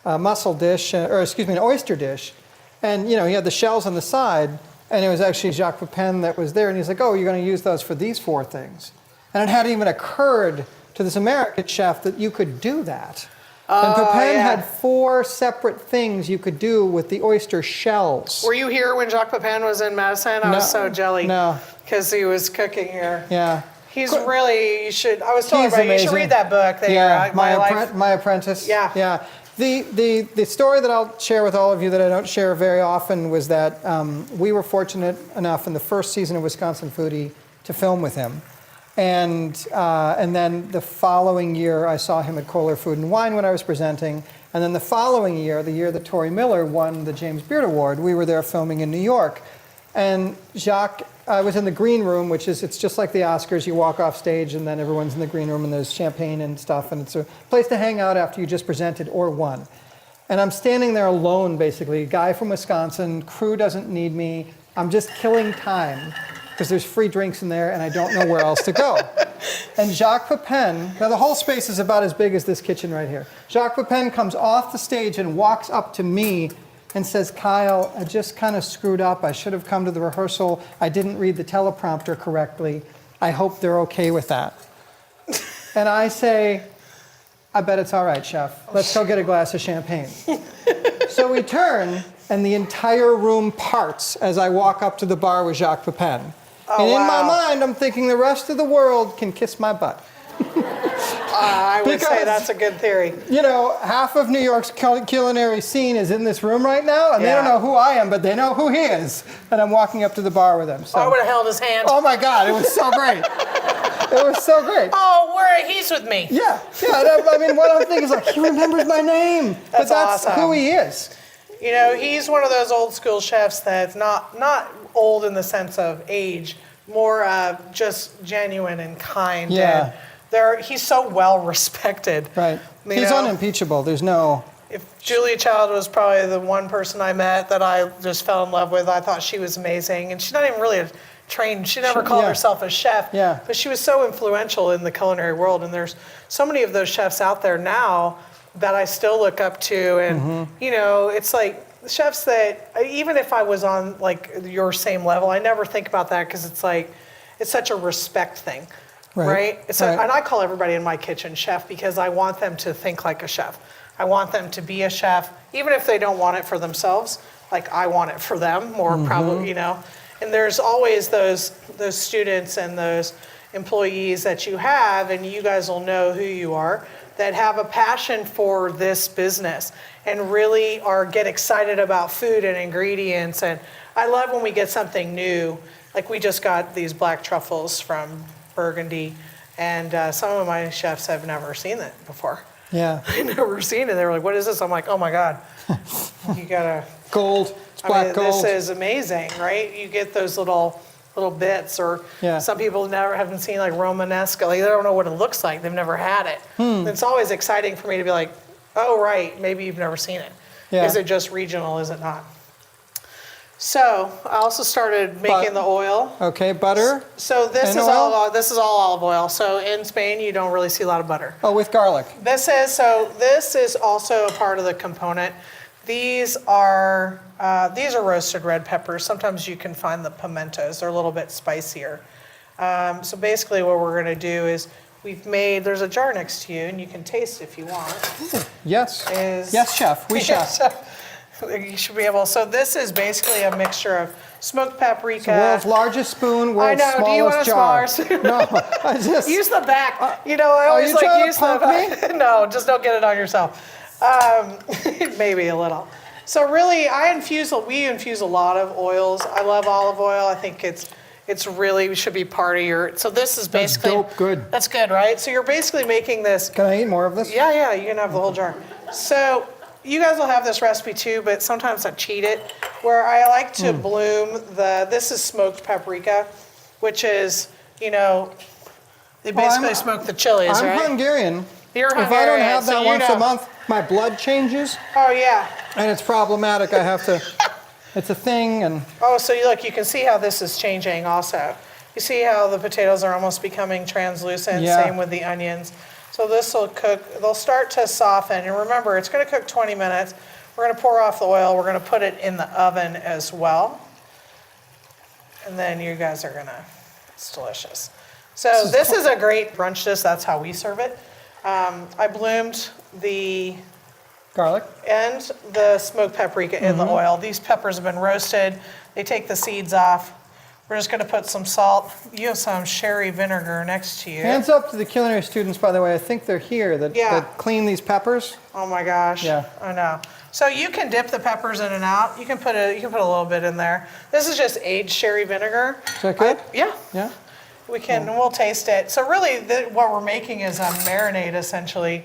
S1: mussel dish, an oyster dish, and he had the shells on the side, and it was actually Jacques Pepin that was there, and he's like, oh, you're going to use those for these 4 things. And it hadn't even occurred to this American chef that you could do that. And Pepin had 4 separate things you could do with the oyster shells.
S2: Were you here when Jacques Pepin was in Madison? I was so jelly.
S1: No.
S2: Because he was cooking here.
S1: Yeah.
S2: He's really, I was telling everybody, you should read that book.
S1: My Apprentice.
S2: Yeah.
S1: Yeah. The story that I'll share with all of you that I don't share very often was that we were fortunate enough in the first season of Wisconsin Foodie to film with him. And then the following year, I saw him at Kohler Food and Wine when I was presenting. And then the following year, the year that Tori Miller won the James Beard Award, we were there filming in New York. And Jacques, I was in the green room, it's just like the Oscars. You walk off stage and then everyone's in the green room and there's champagne and stuff. And it's a place to hang out after you just presented or won. And I'm standing there alone, basically. Guy from Wisconsin, crew doesn't need me. I'm just killing time because there's free drinks in there and I don't know where else to go. And Jacques Pepin, now the whole space is about as big as this kitchen right here. Jacques Pepin comes off the stage and walks up to me and says, Kyle, I just kind of screwed up. I should have come to the rehearsal. I didn't read the teleprompter correctly. I hope they're okay with that. And I say, I bet it's all right, chef. Let's go get a glass of champagne. So we turn, and the entire room parts as I walk up to the bar with Jacques Pepin. And in my mind, I'm thinking the rest of the world can kiss my butt.
S2: I would say that's a good theory.
S1: Half of New York's culinary scene is in this room right now, and they don't know who I am, but they know who he is. And I'm walking up to the bar with him. So.
S2: I would have held his hand.
S1: Oh my God, it was so great. It was so great.
S2: Oh, he's with me.
S1: Yeah. I mean, what I'm thinking is like, he remembers my name. That's
S2: awesome.
S1: Who he is.
S2: He's one of those old school chefs that's not old in the sense of age, more just genuine and kind.
S1: Yeah.
S2: And he's so well respected.
S1: Right. He's unimpeachable. There's no.
S2: If Julia Child was probably the one person I met that I just fell in love with, I thought she was amazing. And she's not even really trained. She never called herself a chef. Yeah. But she was so influential in the culinary world. And there's so many of those chefs out there now that I still look up to. And, it's like chefs that, even if I was on like your same level, I never think about that because it's like, it's such a respect thing. Right? And I call everybody in my kitchen chef because I want them to think like a chef. I want them to be a chef, even if they don't want it for themselves. Like I want it for them, or probably, And there's always those students and those employees that you have, and you guys will know who you are, that have a passion for this business and really get excited about food and ingredients. And I love when we get something new. Like we just got these black truffles from Burgundy, and some of my chefs have never seen it before.
S1: Yeah.
S2: I've never seen it. They were like, what is this? I'm like, oh my God. You gotta.
S1: Gold. It's black gold.
S2: This is amazing, right? You get those little bits, or some people haven't seen like Romanesque. Like, they don't know what it looks like. They've never had it. It's always exciting for me to be like, oh, right, maybe you've never seen it. Yeah. Is it just regional? Is it not? So I also started making the oil.
S1: Okay, butter.
S2: So this
S1: And
S2: is
S1: oil?
S2: all olive oil. So in Spain, you don't really see a lot of butter.
S1: Oh, with garlic.
S2: This is also a part of the component. These are roasted red peppers. Sometimes you can find the pimentos. They're a little bit spicier. So basically, what we're going to do is there's a jar next to you, and you can taste if you want.
S1: Yes.
S2: Is-
S1: Yes, chef. We chef.
S2: You should be able. So this is basically a mixture of smoked paprika.
S1: World's largest spoon,
S2: I
S1: world's
S2: know. Do you want a
S1: smallest jar.
S2: smaller
S1: No, I just
S2: Use the back. I always
S1: you trying to
S2: use
S1: punk
S2: the back. No, just don't get it on yourself. Maybe a little. So really, we infuse a lot of oils. I love olive oil. I think it's really should be part of your. So this is basically
S1: dope good.
S2: That's good, right? So you're basically making this.
S1: Can I eat more of this?
S2: Yeah, you can have the whole jar. So you guys will have this recipe too, but sometimes I cheat it. Where I like to bloom this is smoked paprika, which is, they basically smoke the chilies,
S1: I'm
S2: right?
S1: Hungarian.
S2: You're
S1: If I don't
S2: Hungarian,
S1: have
S2: so
S1: that
S2: you
S1: once
S2: know.
S1: a month, my blood changes,
S2: Oh yeah.
S1: and it's problematic. I have to. It's a thing, and
S2: Oh, so you can see how this is changing also. You see how the potatoes are almost becoming translucent,
S1: Yeah.
S2: same with the onions. So this will cook, they'll start to soften. And remember, it's gonna cook 20 minutes. We're gonna pour off the oil. We're gonna put it in the oven as well. And then you guys are it's delicious. So this is a great brunch dish. That's how we serve it. I bloomed the
S1: garlic.
S2: and the smoked paprika in the oil. These peppers have been roasted. They take the seeds off. We're just gonna put some salt. You have some sherry vinegar next to you.
S1: Hands up to the culinary students, by the way. I think they're here that clean these peppers.
S2: Oh my gosh.
S1: Yeah.
S2: I know. So you can dip the peppers in and out. You can put a little bit in there. This is just aged sherry vinegar.
S1: Is that good?
S2: Yeah.
S1: Yeah.
S2: We can, and we'll taste it. So really, what we're making is a marinade, essentially.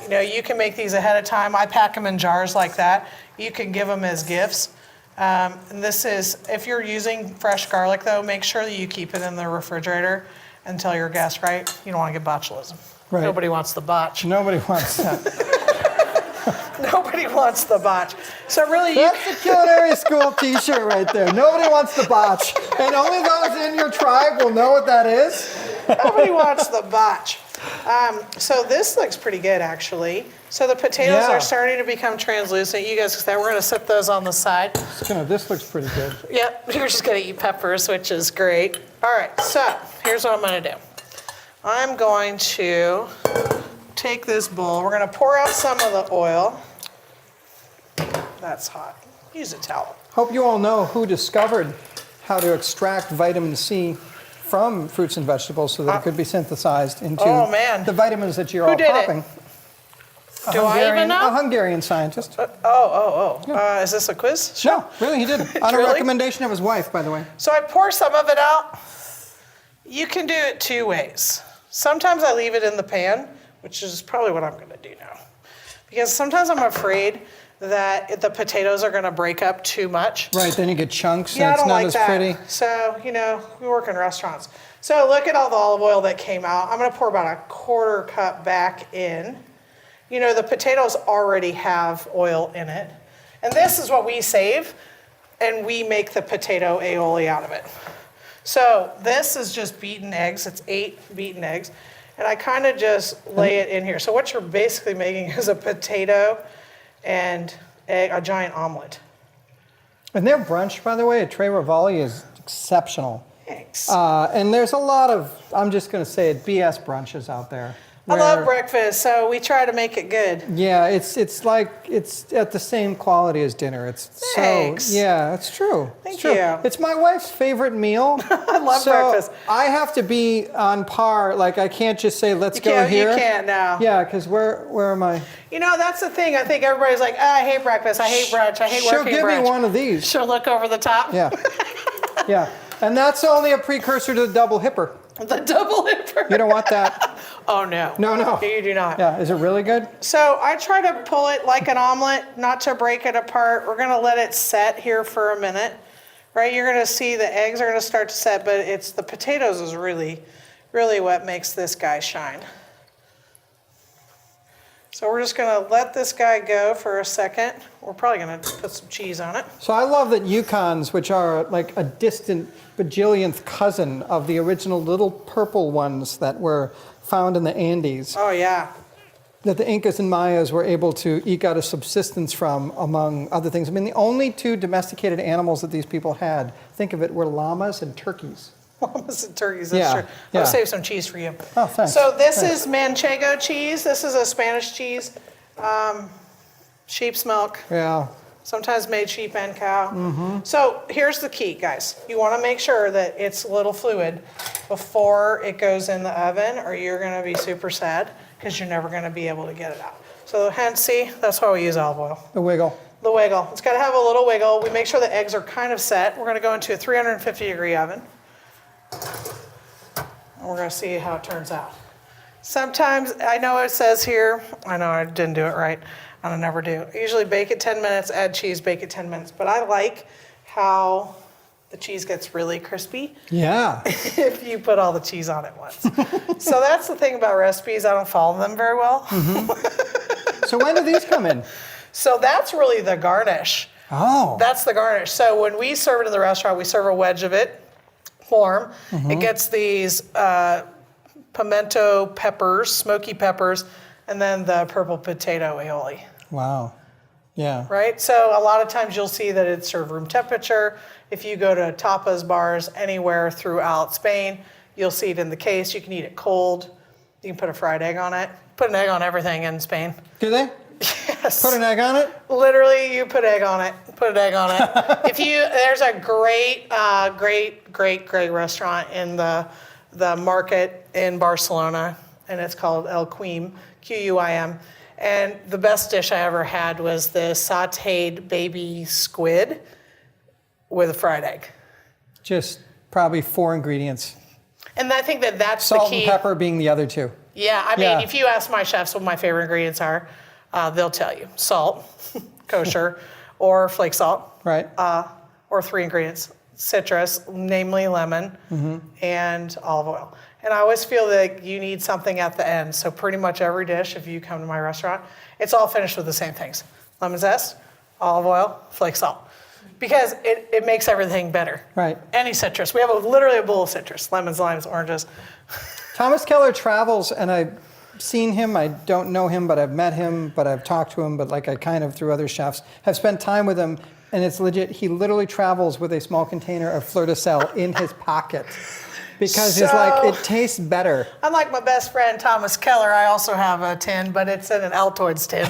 S2: You can make these ahead of time. I pack them in jars like that. You can give them as gifts. And this is, if you're using fresh garlic, though, make sure that you keep it in the refrigerator until your guest, right? You don't want to get botulism.
S1: Right.
S2: Nobody wants the botch.
S1: Nobody wants that.
S2: Nobody wants the botch. So really,
S1: That's the culinary school T-shirt right there. Nobody wants the botch, and only those in your tribe will know what that is.
S2: nobody wants the botch. So this looks pretty good, actually. So the potatoes
S1: Yeah.
S2: are starting to become translucent. You guys, we're going to set those on the side.
S1: This looks pretty good.
S2: Yep, you're just going to eat peppers, which is great. All right, so here's what I'm going to do. I'm going to take this bowl. We're going to pour out some of the oil. That's hot. Use a towel.
S1: Hope you all know who discovered how to extract vitamin C from fruits and vegetables so that it could be synthesized into the vitamins that you're
S2: Who
S1: all
S2: did it?
S1: popping.
S2: Do I even know?
S1: A Hungarian scientist.
S2: Is this a quiz?
S1: No, really, he did. On a
S2: Really?
S1: recommendation of his wife, by the way.
S2: So I pour some of it out. You can do it two ways. Sometimes I leave it in the pan, which is probably what I'm going to do now. Because sometimes I'm afraid that the potatoes are going to break up too much.
S1: Right, then you get chunks
S2: Yeah,
S1: and
S2: I
S1: it's
S2: don't
S1: not
S2: like
S1: as
S2: that.
S1: pretty.
S2: So, we work in restaurants. So look at all the olive oil that came out. I'm going to pour about a quarter cup back in. The potatoes already have oil in it. And this is what we save, and we make the potato aioli out of it. So this is just beaten eggs. It's 8 beaten eggs. And I kind of just lay it in here. So what you're basically making is a potato and egg, a giant omelet.
S1: And their brunch, by the way, at Tre Rivali is exceptional.
S2: Thanks.
S1: And there's a lot of, I'm just going to say it, BS brunches out there.
S2: I love breakfast, so we try to make it good.
S1: Yeah, it's like, it's at the same quality as dinner. It's
S2: Thanks.
S1: so, yeah, it's true.
S2: Thank
S1: you.
S2: you.
S1: It's my wife's favorite meal.
S2: I love
S1: so
S2: breakfast.
S1: I have to be on par. Like, I can't just say, let's go here.
S2: You can't now.
S1: Yeah, because where am I?
S2: That's the thing. I think everybody's like, I hate breakfast. I hate brunch. I hate
S1: She'll
S2: working
S1: give
S2: brunch.
S1: me one of these.
S2: She'll look over the top.
S1: Yeah. Yeah. And that's only a precursor to the double hipper.
S2: The double hipper.
S1: You don't want that.
S2: Oh, no.
S1: No.
S2: You do not.
S1: Yeah, is it really good?
S2: So I try to pull it like an omelet, not to break it apart. We're going to let it set here for a minute. Right? You're going to see the eggs are going to start to set, but it's the potatoes is really, really what makes this guy shine. So we're just gonna let this guy go for a second. We're probably gonna put some cheese on it.
S1: So I love that Yukons, which are like a distant bajillionth cousin of the original little purple ones that were found in the Andes,
S2: Oh yeah.
S1: that the Incas and Mayas were able to eke out a subsistence from, among other things. I mean, the only two domesticated animals that these people had, think of it, were llamas and turkeys.
S2: Llamas and turkeys, that's
S1: Yeah,
S2: true.
S1: yeah.
S2: I'll save some cheese for you.
S1: Oh, thanks.
S2: So this
S1: Thanks.
S2: is Manchego cheese. This is a Spanish cheese. Sheep's milk,
S1: Yeah.
S2: sometimes made sheep and cow. So here's the key, guys. You want to make sure that it's a little fluid before it goes in the oven, or you're going to be super sad because you're never going to be able to get it out. So hence, see, that's why we use olive oil.
S1: The wiggle.
S2: The wiggle. It's got to have a little wiggle. We make sure the eggs are kind of set. We're going to go into a 350-degree oven. And we're going to see how it turns out. Sometimes, I know it says here, I know I didn't do it right, and I never do. I usually bake it 10 minutes, add cheese, bake it 10 minutes. But I like how the cheese gets really crispy
S1: Yeah.
S2: if you put all the cheese on at once. So that's the thing about recipes. I don't follow them very well.
S1: So when do these come in?
S2: So that's really the garnish.
S1: Oh.
S2: That's the garnish. So when we serve it in the restaurant, we serve a wedge of it, warm. It gets these pimento peppers, smoky peppers, and then the purple potato aioli,
S1: Wow. Yeah.
S2: right? So a lot of times you'll see that it's served room temperature. If you go to tapas bars anywhere throughout Spain, you'll see it in the case. You can eat it cold. You can put a fried egg on it. Put an egg on everything in Spain.
S1: Do they?
S2: Yes.
S1: Put an egg on it?
S2: Literally, you put egg on it. Put an egg on it. There's a great restaurant in the market in Barcelona, and it's called El Quim, Quim. And the best dish I ever had was the sautéed baby squid with a fried egg.
S1: Just probably 4 ingredients.
S2: And I think that's
S1: Salt
S2: the key.
S1: and pepper being the other 2.
S2: Yeah, I mean,
S1: Yeah.
S2: if you ask my chefs what my favorite ingredients are, they'll tell you. Salt, kosher, or flake salt.
S1: Right.
S2: Or 3 ingredients. Citrus, namely lemon, and olive oil. And I always feel that you need something at the end. So pretty much every dish, if you come to my restaurant, it's all finished with the same things. Lemon zest, olive oil, flake salt. Because it makes everything better.
S1: Right.
S2: Any citrus. We have literally a bowl of citrus. Lemons, limes, oranges.
S1: Thomas Keller travels, and I've seen him. I don't know him, but I've met him, but I've talked to him, but like I kind of, through other chefs, have spent time with him. And it's legit. He literally travels with a small container of fleur de sel in his pocket because he's like, it tastes better.
S2: Unlike my best friend Thomas Keller, I also have a tin, but it's in an Altoids tin.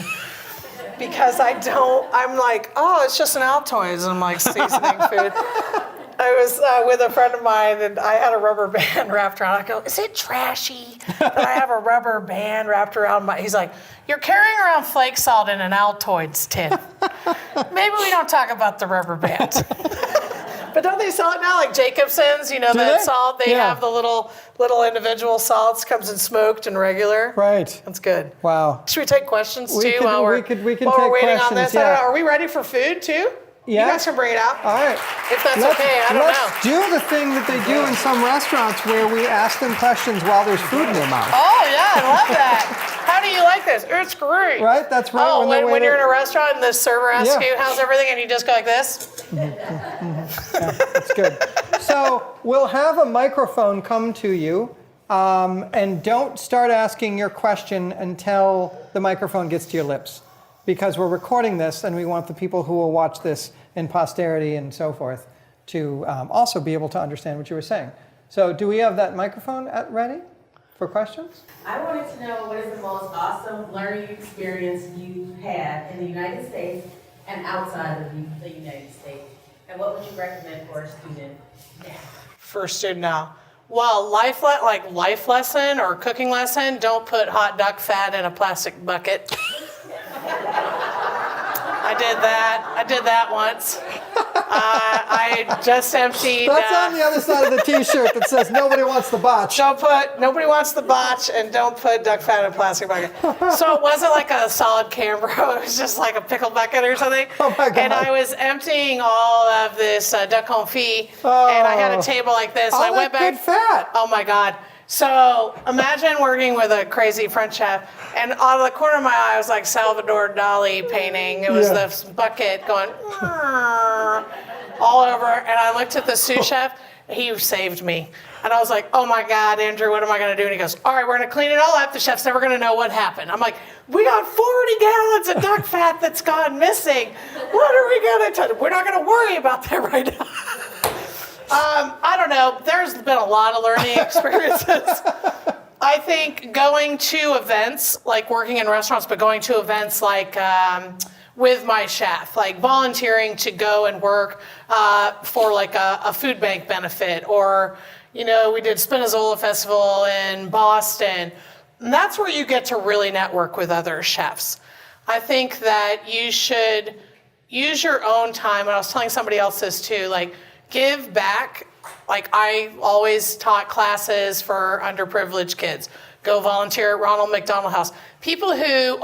S2: Because I'm like, oh, it's just an Altoids, and I'm like seasoning food. I was with a friend of mine, and I had a rubber band wrapped around. I go, is it trashy that I have a rubber band wrapped around my... He's like, you're carrying around flake salt in an Altoids tin. Maybe we don't talk about the rubber band. But don't they sell it now, like Jacobson's? You know,
S1: Do
S2: that
S1: they?
S2: salt? They
S1: Yeah.
S2: have the little individual salts, comes in smoked and regular.
S1: Right.
S2: That's good.
S1: Wow.
S2: Should we take questions
S1: We
S2: too
S1: could-
S2: while we're
S1: we could
S2: while
S1: take
S2: we're waiting on
S1: questions,
S2: this? I don't
S1: yeah.
S2: know. Are we ready for food too?
S1: Yeah.
S2: You guys can bring it out.
S1: All right.
S2: If that's okay, I don't
S1: let's
S2: know.
S1: do the thing that they do in some restaurants where we ask them questions while there's food in their mouth.
S2: Oh yeah, I love that. How do you like this? It's great.
S1: Right? That's right.
S2: Oh,
S1: the
S2: when
S1: waiter-
S2: you're in a restaurant and the server asks
S1: Yeah.
S2: you how's everything, and you just go like this.
S1: That's good. So we'll have a microphone come to you, and don't start asking your question until the microphone gets to your lips, because we're recording this, and we want the people who will watch this in posterity and so forth to also be able to understand what you were saying. So do we have that microphone ready for questions?
S3: I wanted to know what is the most awesome learning experience you had in the United States and outside of the United States, and what would you recommend for a student now?
S2: For a student now. Well, life lesson or cooking lesson, don't put hot duck fat in a plastic bucket. I did that once. I just emptied.
S1: That's on the other side of the T-shirt that says "Nobody wants the botch."
S2: Nobody wants the botch, and don't put duck fat in a plastic bucket. So it wasn't like a solid Cambro, it was just like a pickle bucket or something.
S1: Oh my God.
S2: And I was emptying all of this duck confit, and I had a table like this.
S1: All
S2: and I went
S1: that
S2: back.
S1: good fat.
S2: Oh my God. So imagine working with a crazy French chef, and out of the corner of my eye was like Salvador Dali painting. It was this bucket going all over, and I looked at the sous chef. He saved me. And I was like, oh my God, Andrew, what am I going to do? And he goes, all right, we're going to clean it all up. The chef's never going to know what happened. I'm like, we got 40 gallons of duck fat that's gone missing. What are we going to do? We're not going to worry about that right now. I don't know. There's been a lot of learning experiences. I think going to events, like working in restaurants, but going to events like with my chef, like volunteering to go and work for like a food bank benefit, or, you know, we did Spinazzola Festival in Boston. And that's where you get to really network with other chefs. I think that you should use your own time. And I was telling somebody else this too, like, give back. Like, I always taught classes for underprivileged kids. Go volunteer at Ronald McDonald House. People who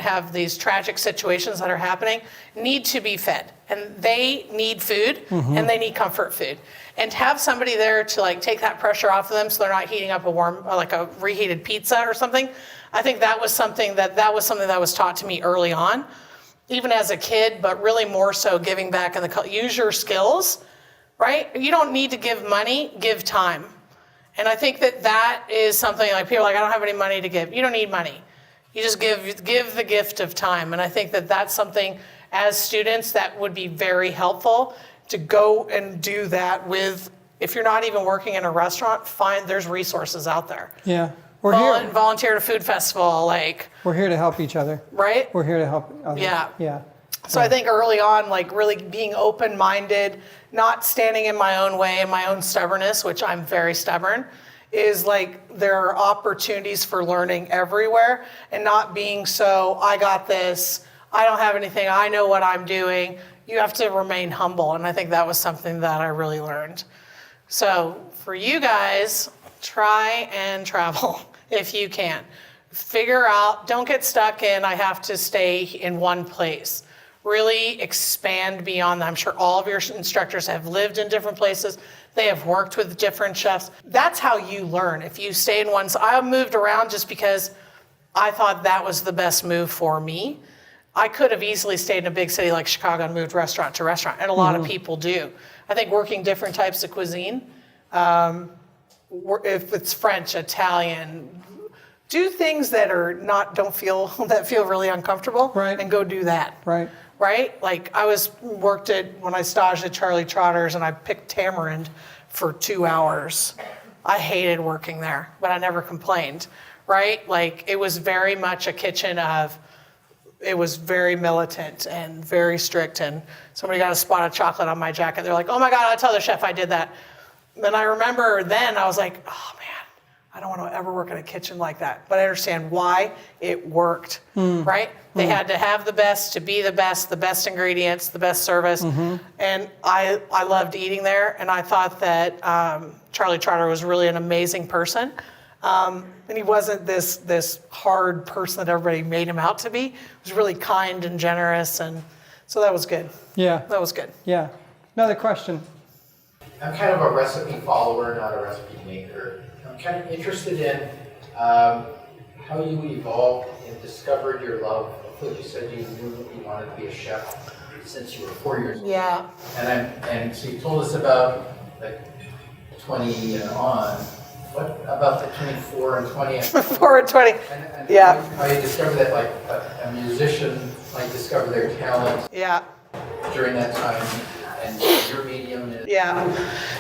S2: have these tragic situations that are happening need to be fed, and they need food, and they need comfort food. And to have somebody there to like take that pressure off of them, so they're not heating up a reheated pizza or something. I think that was something that was taught to me early on, even as a kid, but really more so giving back in use your skills. Right? You don't need to give money, give time. And I think that is something like people are like, I don't have any money to give. You don't need money. You just give the gift of time. And I think that that's something as students that would be very helpful to go and do that with. If you're not even working in a restaurant, there's resources out there.
S1: Yeah. We're here.
S2: Volunteer at a food festival, like.
S1: We're here to help each other.
S2: Right?
S1: We're here to help others.
S2: Yeah.
S1: Yeah.
S2: So I think early on, like really being open-minded, not standing in my own way and my own stubbornness, which I'm very stubborn, is like there are opportunities for learning everywhere, and not being so, I got this, I don't have anything, I know what I'm doing. You have to remain humble, and I think that was something that I really learned. So for you guys, try and travel if you can. Figure out, don't get stuck in, I have to stay in one place. Really expand beyond that. I'm sure all of your instructors have lived in different places. They have worked with different chefs. That's how you learn. If you stay in one, I moved around just because I thought that was the best move for me. I could have easily stayed in a big city like Chicago and moved restaurant to restaurant, and a lot of people do. I think working different types of cuisine, if it's French, Italian, do things that feel really uncomfortable,
S1: right,
S2: and go do that. Right? Like when I staged at Charlie Trotter's and I picked tamarind for 2 hours. I hated working there, but I never complained, right? Like it was very much a kitchen it was very militant and very strict, and somebody got a spot of chocolate on my jacket. They're like, oh my God, I'll tell the chef I did that. And I remember then I was like, oh man, I don't want to ever work in a kitchen like that. But I understand why it worked, right? They had to have the best to be the best ingredients, the best service. And I loved eating there. And I thought that Charlie Trotter was really an amazing person. And he wasn't this hard person that everybody made him out to be. He was really kind and generous. And so that was good.
S1: Yeah.
S2: That was good.
S1: Yeah. Another question.
S4: I'm kind of a recipe follower, not a recipe maker. I'm kind of interested in how you evolved and discovered your love. I think you said you knew you wanted to be a chef since you were 4 years old.
S2: Yeah.
S4: And so you told us about like 20 and on. What about the 24 and 20?
S2: 4 and 20.
S4: And
S2: Yeah.
S4: How you discovered that like a musician might discover their talent
S2: Yeah.
S4: during that time, and your medium is.
S2: Yeah.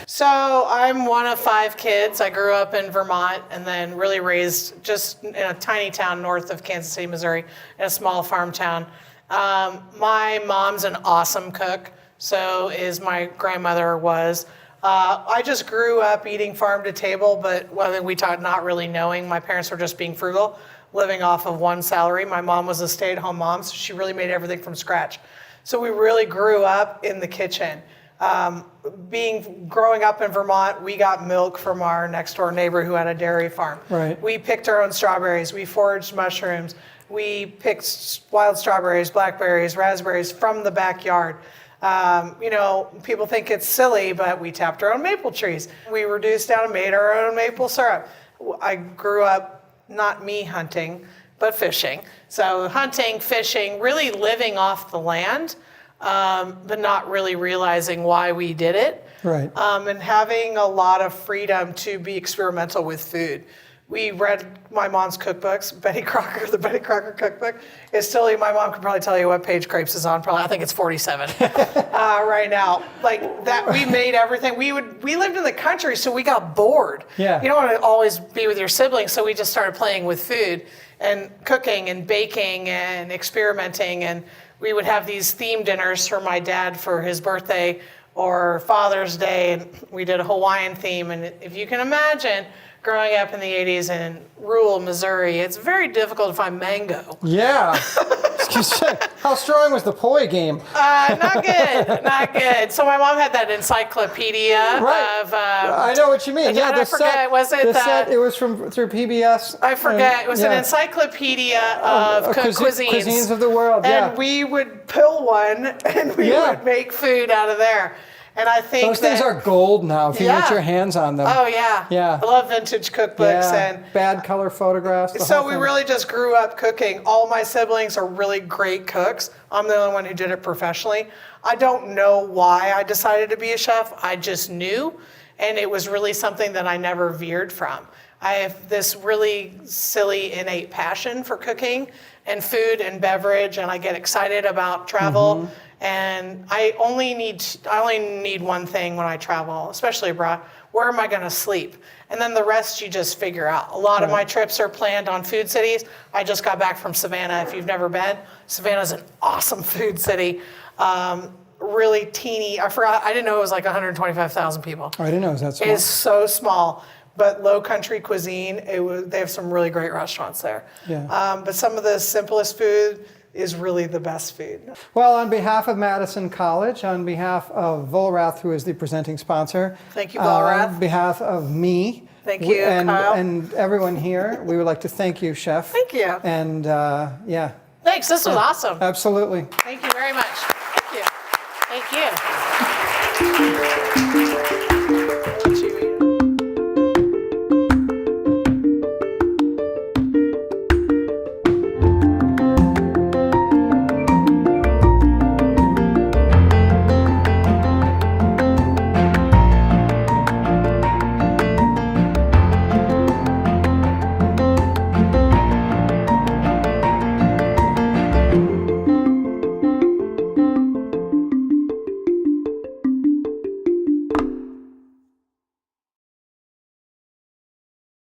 S2: So I'm one of 5 kids. I grew up in Vermont and then really raised just in a tiny town north of Kansas City, Missouri, in a small farm town. My mom's an awesome cook, so is my grandmother was. I just grew up eating farm to table, but we taught not really knowing. My parents were just being frugal, living off of one salary. My mom was a stay-at-home mom, so she really made everything from scratch. So we really grew up in the kitchen. Growing up in Vermont, we got milk from our next door neighbor who had a dairy farm.
S1: Right.
S2: We picked our own strawberries. We foraged mushrooms. We picked wild strawberries, blackberries, raspberries from the backyard. You know, people think it's silly, but we tapped our own maple trees. We reduced down and made our own maple syrup. I grew up not me hunting, but fishing. So hunting, fishing, really living off the land, but not really realizing why we did it.
S1: Right.
S2: And having a lot of freedom to be experimental with food. We read my mom's cookbooks, Betty Crocker, the Betty Crocker cookbook. It's still, my mom could probably tell you what page Crepes is on. Probably, I think it's 47 right now. Like that, we made everything. We lived in the country, so we got bored.
S1: Yeah.
S2: You don't want to always be with your siblings, so we just started playing with food and cooking and baking and experimenting. And we would have these theme dinners for my dad for his birthday or Father's Day, and we did a Hawaiian theme. And if you can imagine, growing up in the 80s in rural Missouri, it's very difficult to find mango.
S1: Yeah. How strong was the poi game?
S2: Not good, not good. So my mom had that encyclopedia of.
S1: I know what you mean. Yeah,
S2: I forget. Was it
S1: the set? It was through PBS.
S2: I forget. It was an encyclopedia of
S1: cuisines of the world.
S2: And we would pill one, and we would make food out of there. And I think
S1: those things are gold now if you get your hands on them.
S2: Oh yeah.
S1: Yeah.
S2: I love vintage cookbooks and
S1: bad color photographs.
S2: So we really just grew up cooking. All my siblings are really great cooks. I'm the only one who did it professionally. I don't know why I decided to be a chef. I just knew, and it was really something that I never veered from. I have this really silly innate passion for cooking and food and beverage, and I get excited about travel. And I only need one thing when I travel, especially abroad. Where am I going to sleep? And then the rest you just figure out. A lot of my trips are planned on food cities. I just got back from Savannah. If you've never been, Savannah's an awesome food city. Really teeny. I forgot. I didn't know it was like 125,000 people.
S1: Oh, I didn't know it was that small.
S2: It's so small. But low country cuisine. They have some really great restaurants there.
S1: Yeah.
S2: But some of the simplest food is really the best food.
S1: Well, on behalf of Madison College, on behalf of Vollrath, who is the presenting sponsor.
S2: Thank you, Vollrath.
S1: On behalf of me.
S2: Thank you, Kyle.
S1: And everyone here, we would like to thank you, Chef.
S2: Thank you.
S1: And
S2: Thanks, this was awesome.
S1: Absolutely.
S2: Thank you very much. Thank you. Thank you.